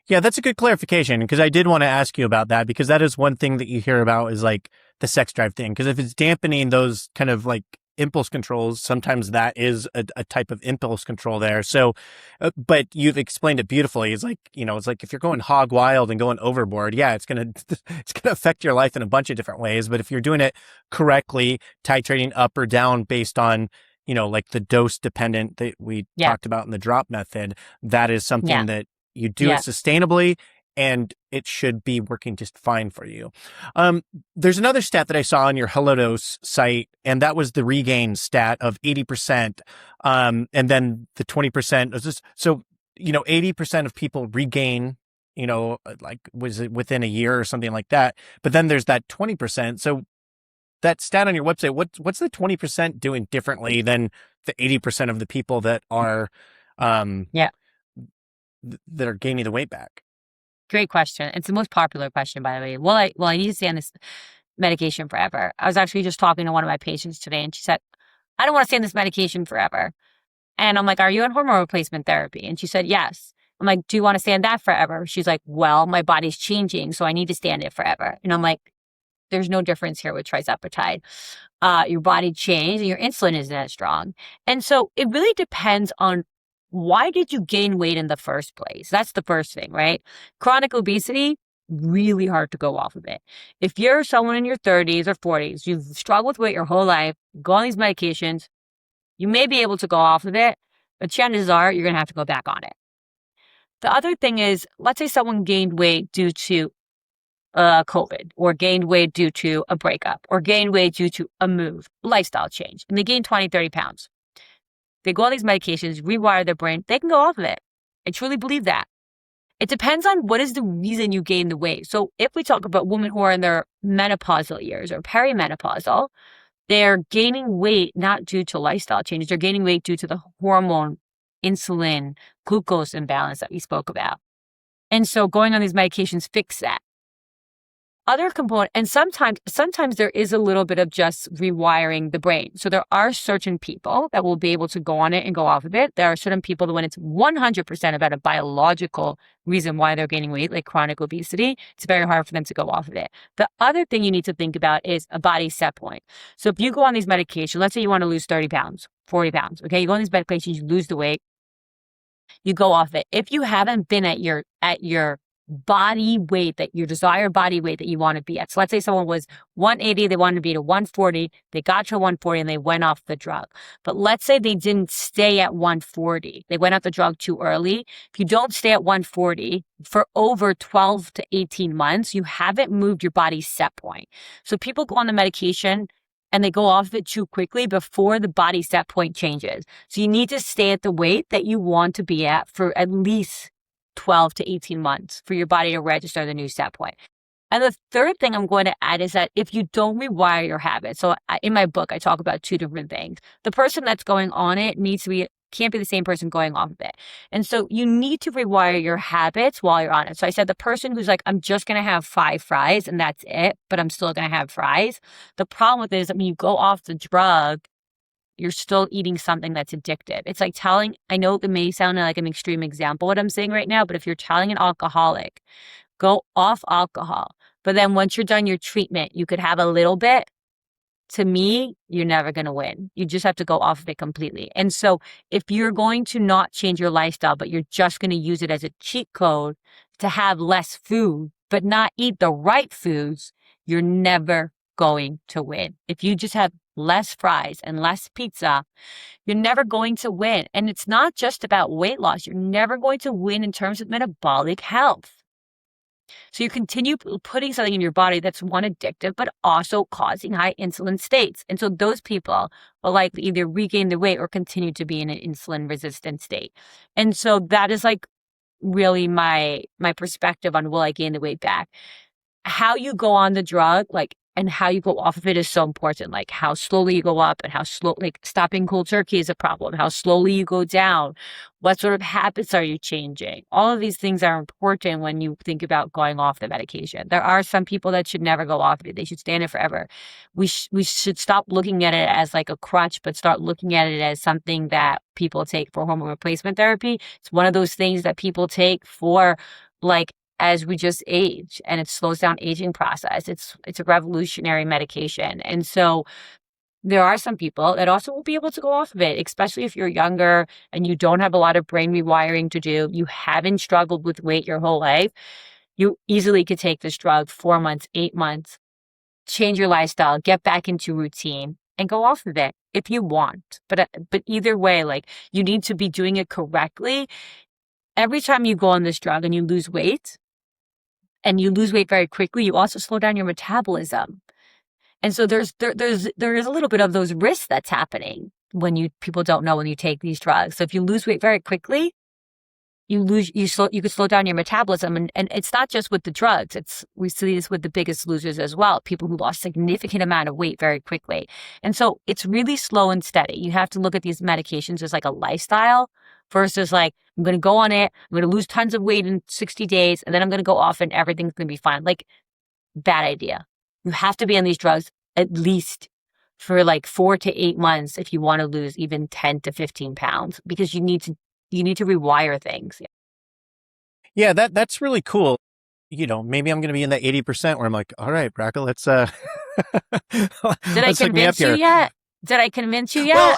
Yeah, that's a good clarification because I did want to ask you about that because that is one thing that you hear about is like the sex drive thing. Because if it's dampening those kind of like impulse controls, sometimes that is a type of impulse control there. So, but you've explained it beautifully. It's like, it's like if you're going hog wild and going overboard, yeah, it's going to affect your life in a bunch of different ways. But if you're doing it correctly, titrating up or down based on like the dose dependent that we talked about in the drop method, that is something that you do it sustainably and it should be working just fine for you. There's another stat that I saw on your HelloDose site, and that was the regain stat of 80%. And then the 20% was just, so, 80% of people regain, like was it within a year or something like that. But then there's that 20%. So that stat on your website, what's the 20% doing differently than the 80% of the people that are, that are gaining the weight back? Great question. It's the most popular question, by the way. Well, I need to stay on this medication forever. I was actually just talking to one of my patients today, and she said, I don't want to stay on this medication forever. And I'm like, are you on hormone replacement therapy? And she said, yes. I'm like, do you want to stay on that forever? She's like, well, my body's changing, so I need to stay on it forever. And I'm like, there's no difference here with tirzepatide. Your body changed and your insulin isn't as strong. And so it really depends on why did you gain weight in the first place? That's the first thing, right? Chronic obesity, really hard to go off of it. If you're someone in your 30s or 40s, you've struggled with weight your whole life, go on these medications, you may be able to go off of it, but chances are you're going to have to go back on it. The other thing is, let's say someone gained weight due to COVID, or gained weight due to a breakup, or gained weight due to a move, lifestyle change, and they gain 20, 30 pounds. They go on these medications, rewire their brain, they can go off of it. I truly believe that. It depends on what is the reason you gain the weight. So if we talk about women who are in their menopausal years or perimenopausal, they're gaining weight not due to lifestyle changes, they're gaining weight due to the hormone, insulin, glucose imbalance that we spoke about. And so going on these medications fix that. Other component, and sometimes there is a little bit of just rewiring the brain. So there are certain people that will be able to go on it and go off of it. There are certain people that when it's 100% about a biological reason why they're gaining weight, like chronic obesity, it's very hard for them to go off of it. The other thing you need to think about is a body set point. So if you go on these medications, let's say you want to lose 30 pounds, 40 pounds, okay? You go on these medications, you lose the weight, you go off it. If you haven't been at your body weight, that your desired body weight that you want to be at. So let's say someone was 180, they wanted to be to 140, they got to 140 and they went off the drug. But let's say they didn't stay at 140. They went off the drug too early. If you don't stay at 140 for over 12 to 18 months, you haven't moved your body's set point. So people go on the medication and they go off of it too quickly before the body set point changes. So you need to stay at the weight that you want to be at for at least 12 to 18 months for your body to register the new set point. And the third thing I'm going to add is that if you don't rewire your habits, so in my book, I talk about two different things. The person that's going on it can't be the same person going off of it. And so you need to rewire your habits while you're on it. So I said the person who's like, I'm just going to have 5 fries and that's it, but I'm still going to have fries. The problem with it is that when you go off the drug, you're still eating something that's addictive. It's like I know it may sound like an extreme example what I'm saying right now, but if you're telling an alcoholic, go off alcohol, but then once you're done your treatment, you could have a little bit. To me, you're never going to win. You just have to go off of it completely. And so if you're going to not change your lifestyle, but you're just going to use it as a cheat code to have less food, but not eat the right foods, you're never going to win. If you just have less fries and less pizza, you're never going to win. And it's not just about weight loss. You're never going to win in terms of metabolic health. So you continue putting something in your body that's one, addictive, but also causing high insulin states. And so those people will likely either regain the weight or continue to be in an insulin resistant state. And so that is like really my perspective on will I gain the weight back. How you go on the drug, and how you go off of it is so important. Like how slowly you go up and how slow, stopping cold turkey is a problem. How slowly you go down. What sort of habits are you changing? All of these things are important when you think about going off the medication. There are some people that should never go off it. They should stay on it forever. We should stop looking at it as like a crutch, but start looking at it as something that people take for hormone replacement therapy. It's one of those things that people take for as we just age, and it slows down aging process. It's a revolutionary medication. And so there are some people that also will be able to go off of it, especially if you're younger and you don't have a lot of brain rewiring to do. You haven't struggled with weight your whole life. You easily could take this drug 4 months, 8 months, change your lifestyle, get back into routine, and go off of it if you want. But either way, you need to be doing it correctly. Every time you go on this drug and you lose weight, and you lose weight very quickly, you also slow down your metabolism. And so there is a little bit of those risks that's happening when people don't know when you take these drugs. So if you lose weight very quickly, you could slow down your metabolism. And it's not just with the drugs. We see this with the biggest losers as well, people who lost significant amount of weight very quickly. And so it's really slow and steady. You have to look at these medications as like a lifestyle versus I'm going to go on it, I'm going to lose tons of weight in 60 days, and then I'm going to go off and everything's going to be fine. Bad idea. You have to be on these drugs at least for 4 to 8 months if you want to lose even 10 to 15 pounds, because you need to rewire things. Yeah, that's really cool. Maybe I'm going to be in that 80% where I'm like, all right, Bracca, let's Did I convince you yet? Did I convince you yet?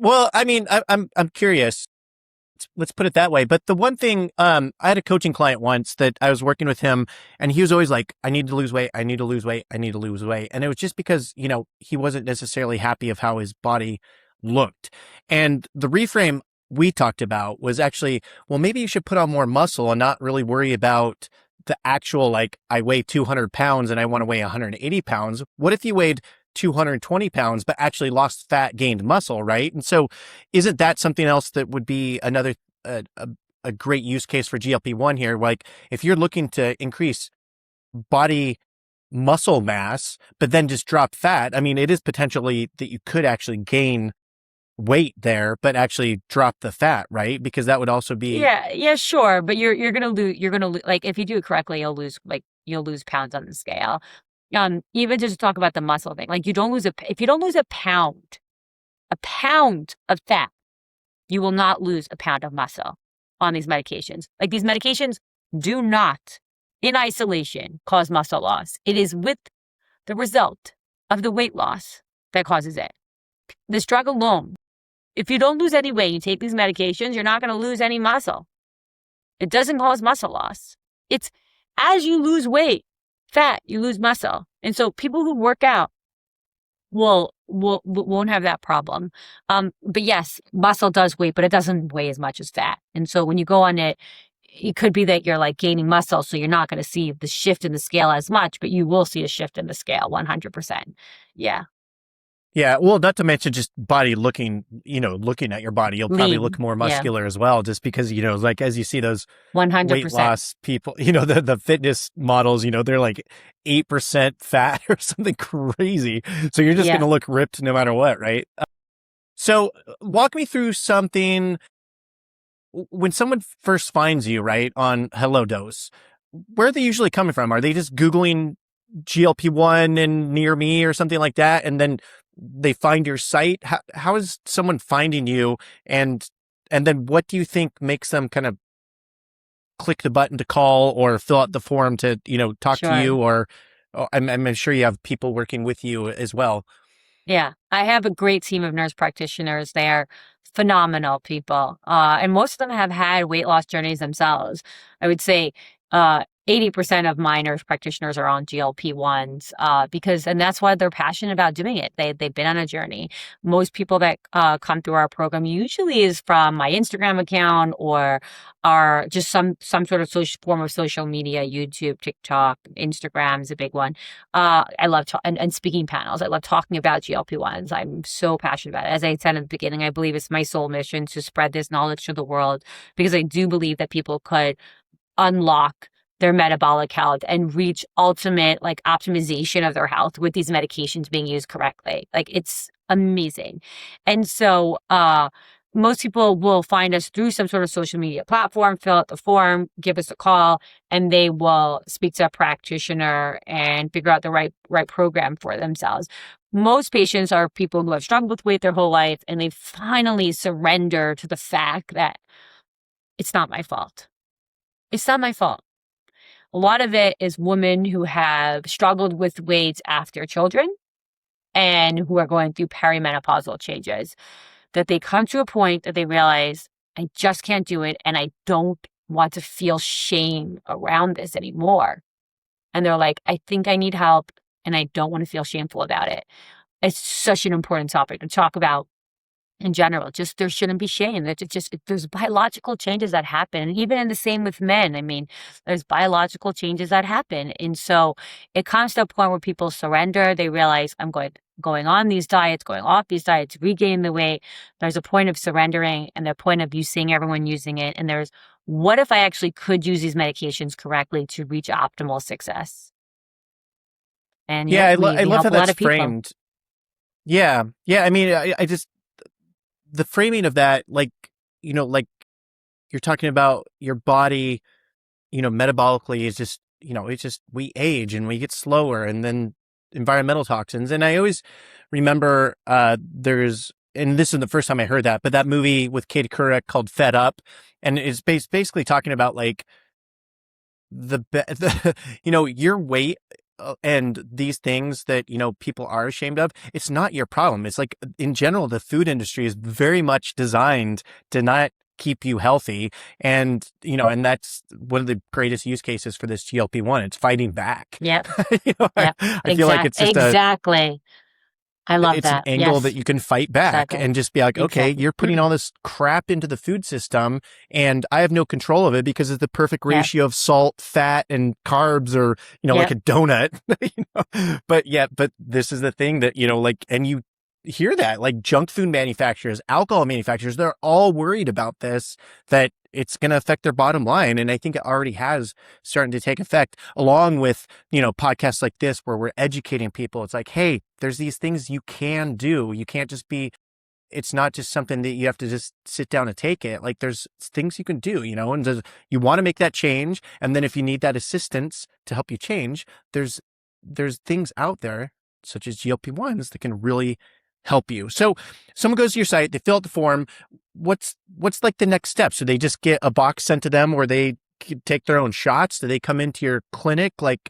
I'm curious. Let's put it that way. But the one thing, I had a coaching client once that I was working with him, and he was always like, I need to lose weight. I need to lose weight. I need to lose weight. And it was just because, he wasn't necessarily happy of how his body looked. And the reframe we talked about was actually, well, maybe you should put on more muscle and not really worry about the actual, I weigh 200 pounds and I want to weigh 180 pounds. What if you weighed 220 pounds, but actually lost fat, gained muscle, right? And so isn't that something else that would be another, a great use case for GLP-1 here? If you're looking to increase body muscle mass, but then just drop fat, it is potentially that you could actually gain weight there, but actually drop the fat, right? Because that would also be... Yeah, sure. But you're going to lose, if you do it correctly, you'll lose pounds on the scale. Even just to talk about the muscle thing, if you don't lose a pound of fat, you will not lose a pound of muscle on these medications. These medications do not, in isolation, cause muscle loss. It is with the result of the weight loss that causes it. This drug alone, if you don't lose any weight, you take these medications, you're not going to lose any muscle. It doesn't cause muscle loss. It's as you lose weight, fat, you lose muscle. And so people who work out won't have that problem. But yes, muscle does weigh, but it doesn't weigh as much as fat. And so when you go on it, it could be that you're gaining muscle, so you're not going to see the shift in the scale as much, but you will see a shift in the scale 100%. Yeah. Yeah, well, not to mention just body looking, looking at your body, you'll probably look Lean. more Yeah. muscular as well, just because, like as you see those weight 100%. loss people, the fitness models, they're like 8% fat or something crazy. So you're just going Yeah. to look ripped no matter what, right? So walk me through something when someone first finds you, right, on HelloDose, where are they usually coming from? Are they just Googling GLP-1 and near me or something like that? And then they find your site? How is someone finding you? And, and then what do you think makes them kind of click the button to call or fill out the form to, talk to Sure. you? Or I'm sure you have people working with you as well. Yeah, I have a great team of nurse practitioners. They are phenomenal people. And most of them have had weight loss journeys themselves. I would say 80% of my nurse practitioners are on GLP-1s and that's why they're passionate about doing it. They've been on a journey. Most people that come through our program usually is from my Instagram account or are just some sort of form of social media, YouTube, TikTok, Instagram is a big one. I love and speaking panels. I love talking about GLP-1s. I'm so passionate about it. As I said at the beginning, I believe it's my soul mission to spread this knowledge to the world because I do believe that people could unlock their metabolic health and reach ultimate like optimization of their health with these medications being used correctly. Like it's amazing. And so most people will find us through some sort of social media platform, fill out the form, give us a call, and they will speak to a practitioner and figure out the right program for themselves. Most patients are people who have struggled with weight their whole life and they finally surrender to the fact that it's not my fault. It's not my fault. A lot of it is women who have struggled with weight after children and who are going through perimenopausal changes, that they come to a point that they realize, I just can't do it and I don't want to feel shame around this anymore. And they're like, I think I need help and I don't want to feel shameful about it. It's such an important topic to talk about in general. Just there shouldn't be shame. There's biological changes that happen. And even in the same with men. I mean, there's biological changes that happen. And so it comes to a point where people surrender. They realize I'm going on these diets, going off these diets, regain the weight. There's a point of surrendering and the point of you seeing everyone using it. And there's what if I actually could use these medications correctly to reach optimal success? And Yeah, yep, I we love help how a lot that's of people. framed. Yeah. Yeah. I mean, I just, the framing of that, like you're talking about your body, metabolically is just, it's just, we age and we get slower and then environmental toxins. And I always remember, and this is the first time I heard that, but that movie with Katie Couric called Fed Up. And it's basically talking about like your weight and these things that, people are ashamed of. It's not your problem. It's like in general, the food industry is very much designed to not keep you healthy. And, and that's one of the greatest use cases for this GLP-1. It's fighting back. Yep. I, Yep. I feel like it's just Exactly. I love it's an that. angle that Yes. you can fight back Exactly. and just be like, okay, Exactly. you're putting all this crap into the food system and I have no control of it because it's the perfect Yep. ratio of salt, fat, and carbs or, like Yep. a donut, but this is the thing that, and you hear that like junk food manufacturers, alcohol manufacturers, they're all worried about this, that it's going to affect their bottom line. And I think it already has starting to take effect along with, podcasts like this where we're educating people. It's like, hey, there's these things you can do. You can't just it's not just something that you have to just sit down and take it. Like there's things you can do, and you want to make that change. And then if you need that assistance to help you change, there's things out there such as GLP-1s that can really help you. So someone goes to your site, they fill out the form. What's like the next step? So they just get a box sent to them where they take their own shots? Do they come into your clinic? Like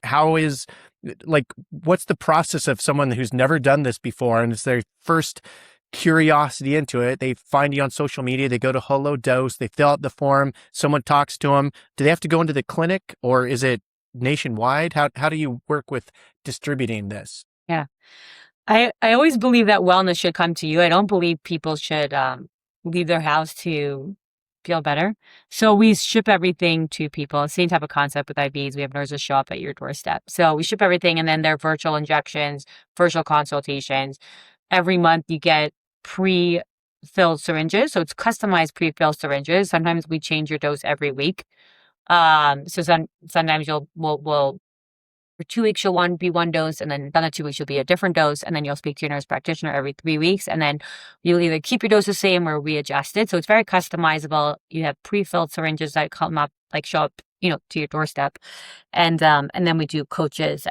what's the process of someone who's never done this before and it's their first curiosity into it? They find you on social media, they go to HelloDose, they fill out the form, someone talks to them. Do they have to go into the clinic or is it nationwide? How do you work with distributing this? Yeah. I always believe that wellness should come to you. I don't believe people should leave their house to feel better. So we ship everything to people. Same type of concept with IVs. We have nurses show up at your doorstep. So we ship everything and then they're virtual injections, virtual consultations. every month you get pre-filled syringes. So it's customized pre-filled syringes. Sometimes we change your dose every week. Sometimes we'll for 2 weeks, you'll be one dose, and then another 2 weeks, you'll be a different dose, and then you'll speak to your nurse practitioner every 3 weeks, and then you'll either keep your dose the same or readjust it. So it's very customizable. You have pre-filled syringes that show up, to your doorstep, and then we do coaches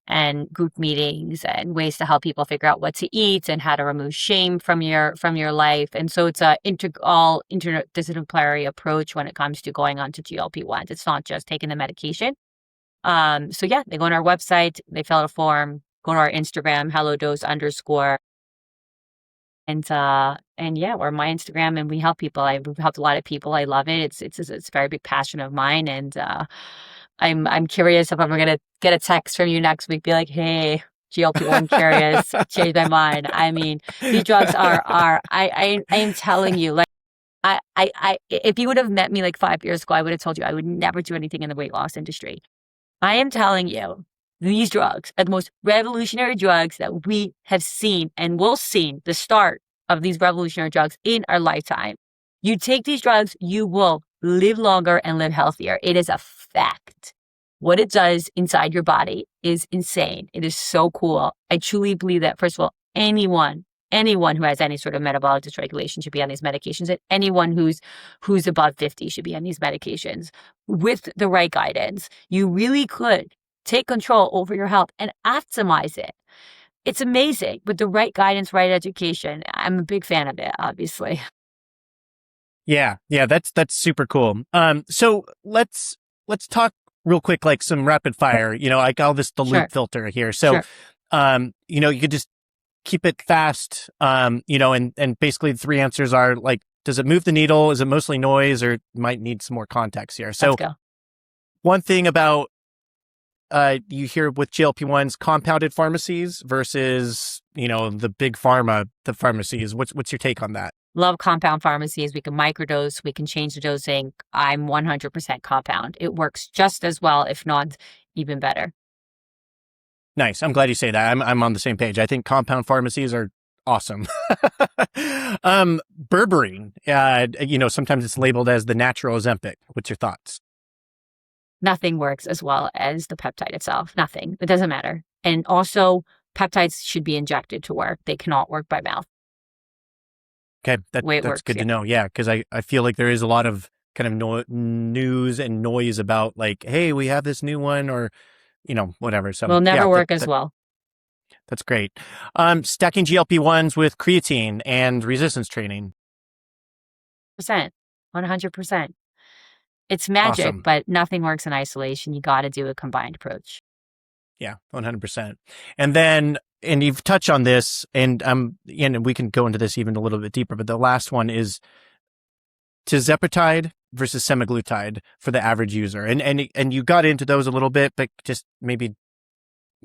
and group meetings and ways to help people figure out what to eat and how to remove shame from your life. And so it's a all interdisciplinary approach when it comes to going on to GLP-1s. It's not just taking the medication. So yeah, they go on our website, they fill out a form, go to our Instagram, HelloDose_. And yeah, we're my Instagram and we help people. We've helped a lot of people. I love it. It's a very big passion of mine. And, I'm curious if I'm going to get a text from you next week, be like, hey, GLP-1 curious, change my mind. I mean, these drugs I am telling you, like, if you would have met me like 5 years ago, I would have told you I would never do anything in the weight loss industry. I am telling you, these drugs are the most revolutionary drugs that we have seen and will see the start of these revolutionary drugs in our lifetime. You take these drugs, you will live longer and live healthier. It is a fact. What it does inside your body is insane. It is so cool. I truly believe that, first of all, anyone who has any sort of metabolic dysregulation should be on these medications, and anyone who's above 50 should be on these medications. With the right guidance, you really could take control over your health and optimize it. It's amazing. With the right guidance, right education, I'm a big fan of it, obviously. Yeah, that's super cool. So let's talk real quick, like some rapid fire. I call this the loop filter here. So, you could just keep it fast. And basically the three answers are like, does it move the needle? Is it mostly noise, or might need some more context here? So, let's go. One thing about you hear with GLP-1s, compounded pharmacies versus the big pharma, the pharmacies. What's your take on that? Love compound pharmacies. We can microdose. We can change the dosing. I'm 100% compound. It works just as well, if not even better. Nice. I'm glad you say that. I'm on the same page. I think compound pharmacies are awesome. Berberine. Sometimes it's labeled as the natural Ozempic. What's your thoughts? Nothing works as well as the peptide itself. Nothing. It doesn't matter. And also, peptides should be injected to work. They cannot work by mouth. Okay, that's good to know. Yeah, because I feel like there is a lot of kind of news and noise about like, hey, we have this new one, or whatever. So will never work as well. That's great. Stacking GLP-1s with creatine and resistance training. 100%. It's magic, Awesome. But nothing works in isolation. You got to do a combined approach. Yeah, 100%. And you've touched on this, and we can go into this even a little bit deeper, but the last one is tirzepatide versus semaglutide for the average user. And you got into those a little bit, but just maybe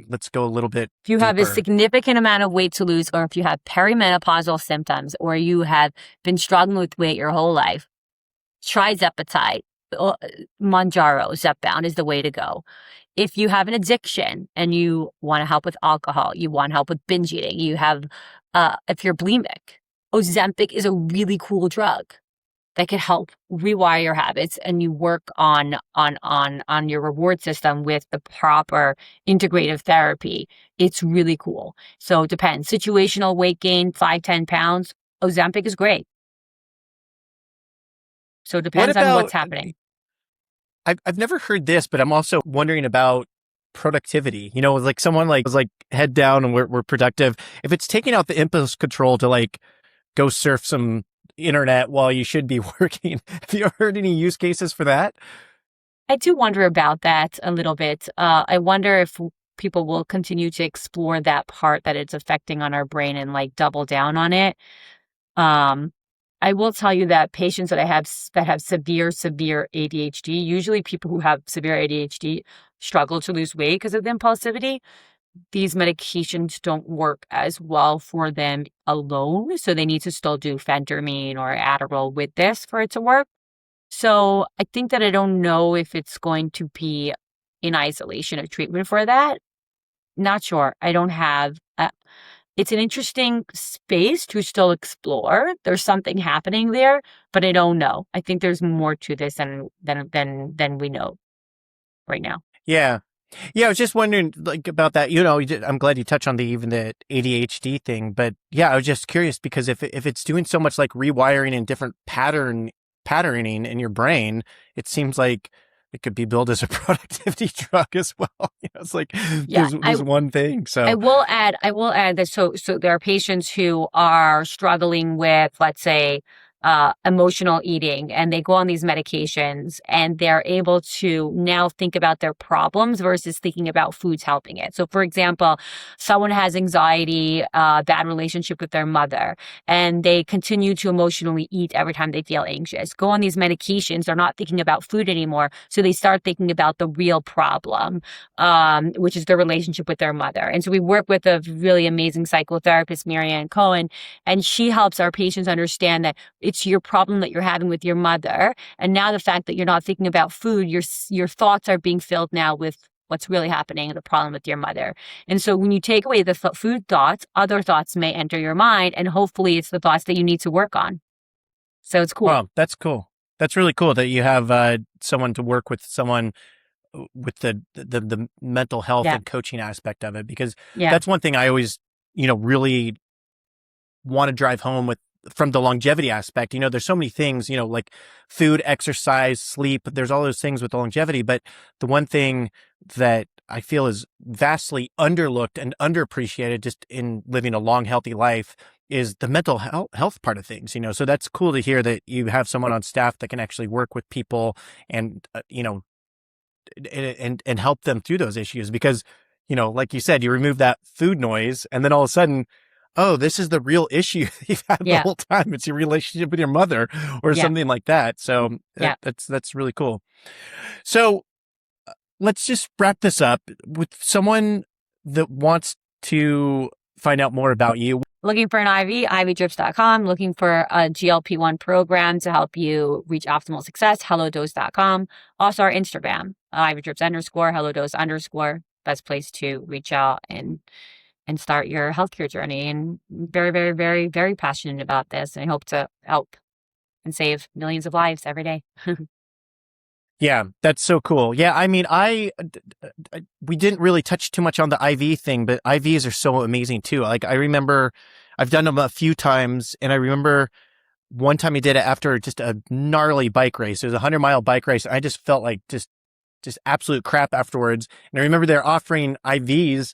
let's go a little bit If you deeper. have a significant amount of weight to lose, or if you have perimenopausal symptoms, or you have been struggling with weight your whole life, tirzepatide, Mounjaro, Zepbound is the way to go. If you have an addiction and you want to help with alcohol, you want help with binge eating, if you're bulimic, Ozempic is a really cool drug that can help rewire your habits, and you work on your reward system with the proper integrative therapy. It's really cool. So it depends. Situational weight gain, 5-10 pounds, Ozempic is great. So it depends on what's happening. I've never heard this, but I'm also wondering about productivity. Like someone was like head down and we're productive. If it's taking out the impulse control to like go surf some internet while you should be working, have you heard any use cases for that? I do wonder about that a little bit. I wonder if people will continue to explore that part that it's affecting on our brain and like double down on it. I will tell you that patients that I have that have severe ADHD, usually people who have severe ADHD struggle to lose weight because of the impulsivity. These medications don't work as well for them alone. So they need to still do phentermine or Adderall with this for it to work. So I think that I don't know if it's going to be in isolation a treatment for that. Not sure. I don't have it's an interesting space to still explore. There's something happening there, but I don't know. I think there's more to this than we know right now. Yeah. Yeah, I was just wondering like about that. I'm glad you touched on even the ADHD thing, but yeah, I was just curious because if it's doing so much like rewiring and different patterning in your brain, it seems like it could be billed as a productivity drug as well. It's like Yeah, there's one thing. So I will add that so there are patients who are struggling with, let's say, emotional eating, and they go on these medications and they're able to now think about their problems versus thinking about foods helping it. So for example, someone has anxiety, bad relationship with their mother, and they continue to emotionally eat every time they feel anxious. Go on these medications, they're not thinking about food anymore. So they start thinking about the real problem, which is their relationship with their mother. And so we work with a really amazing psychotherapist, Marianne Cohen, and she helps our patients understand that it's your problem that you're having with your mother. And now the fact that you're not thinking about food, your thoughts are being filled now with what's really happening, the problem with your mother. And so when you take away the food thoughts, other thoughts may enter your mind, and hopefully it's the thoughts that you need to work on. So it's cool. Wow, that's cool. That's really cool that you have someone to work with, someone with the mental health and coaching aspect of it, because that's one thing I always, really want to drive home from the longevity aspect. There's so many things, like food, exercise, sleep, there's all those things with the longevity. But the one thing that I feel is vastly underlooked and underappreciated just in living a long, healthy life is the mental health part of things, So that's cool to hear that you have someone on staff that can actually work with people and, and help them through those issues, because, like you said, you remove that food noise and then all of a sudden, oh, this is the real issue you've had the whole time. It's your relationship with your mother or something like that. So that's really cool. So let's just wrap this up with someone that wants to find out more about you. Looking for an IV, ivdrips.com. Looking for a GLP-1 program to help you reach optimal success, HelloDose.com. Also our Instagram, ivdrips _ HelloDose _ best place to reach out and start your healthcare journey. And very, very, very, very passionate about this. And I hope to help and save millions of lives every day. Yeah, that's so cool. Yeah, I mean, we didn't really touch too much on the IV thing, but IVs are so amazing too. Like I remember I've done them a few times, and I remember one time I did it after just a gnarly bike race. It was a 100-mile bike race. And I just felt like just absolute crap afterwards. And I remember they're offering IVs.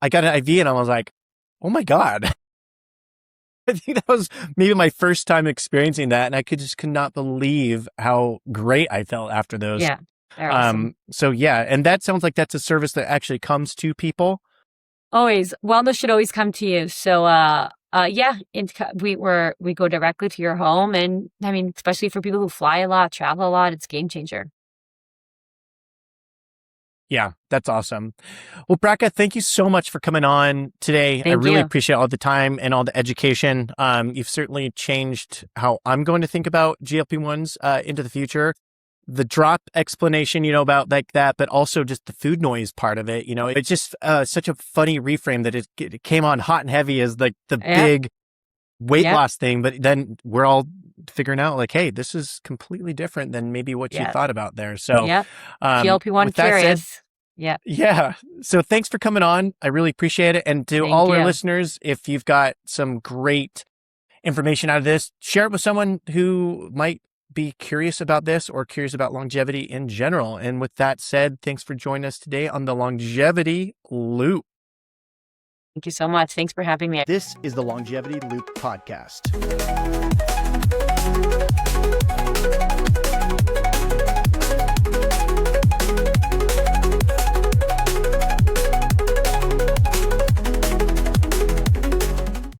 I got an IV and I was like, oh my God. I think that was maybe my first time experiencing that. And I could not believe how great I felt after those. Yeah. Awesome. So yeah. And that sounds like that's a service that actually comes to people. Always. Wellness should always come to you. So, we go directly to your home. And I mean, especially for people who fly a lot, travel a lot, it's a game changer. Yeah, that's awesome. Well, Bracca, thank you so much for coming on today. I really appreciate all the time and all the education. You've certainly changed how I'm going to think about GLP-1s into the future. The drop explanation, about like that, but also just the food noise part of it. It's just such a funny reframe that it came on hot and heavy as like the big weight loss thing, but then we're all figuring out like, hey, this is completely different than maybe what you thought about there. So GLP-1 curious. Yeah. So thanks for coming on. I really appreciate it. And to all our listeners, if you've got some great information out of this, share it with someone who might be curious about this or curious about longevity in general. And with that said, thanks for joining us today on the Longevity Loop. Thank you so much. Thanks for having me. This is the Longevity Loop podcast.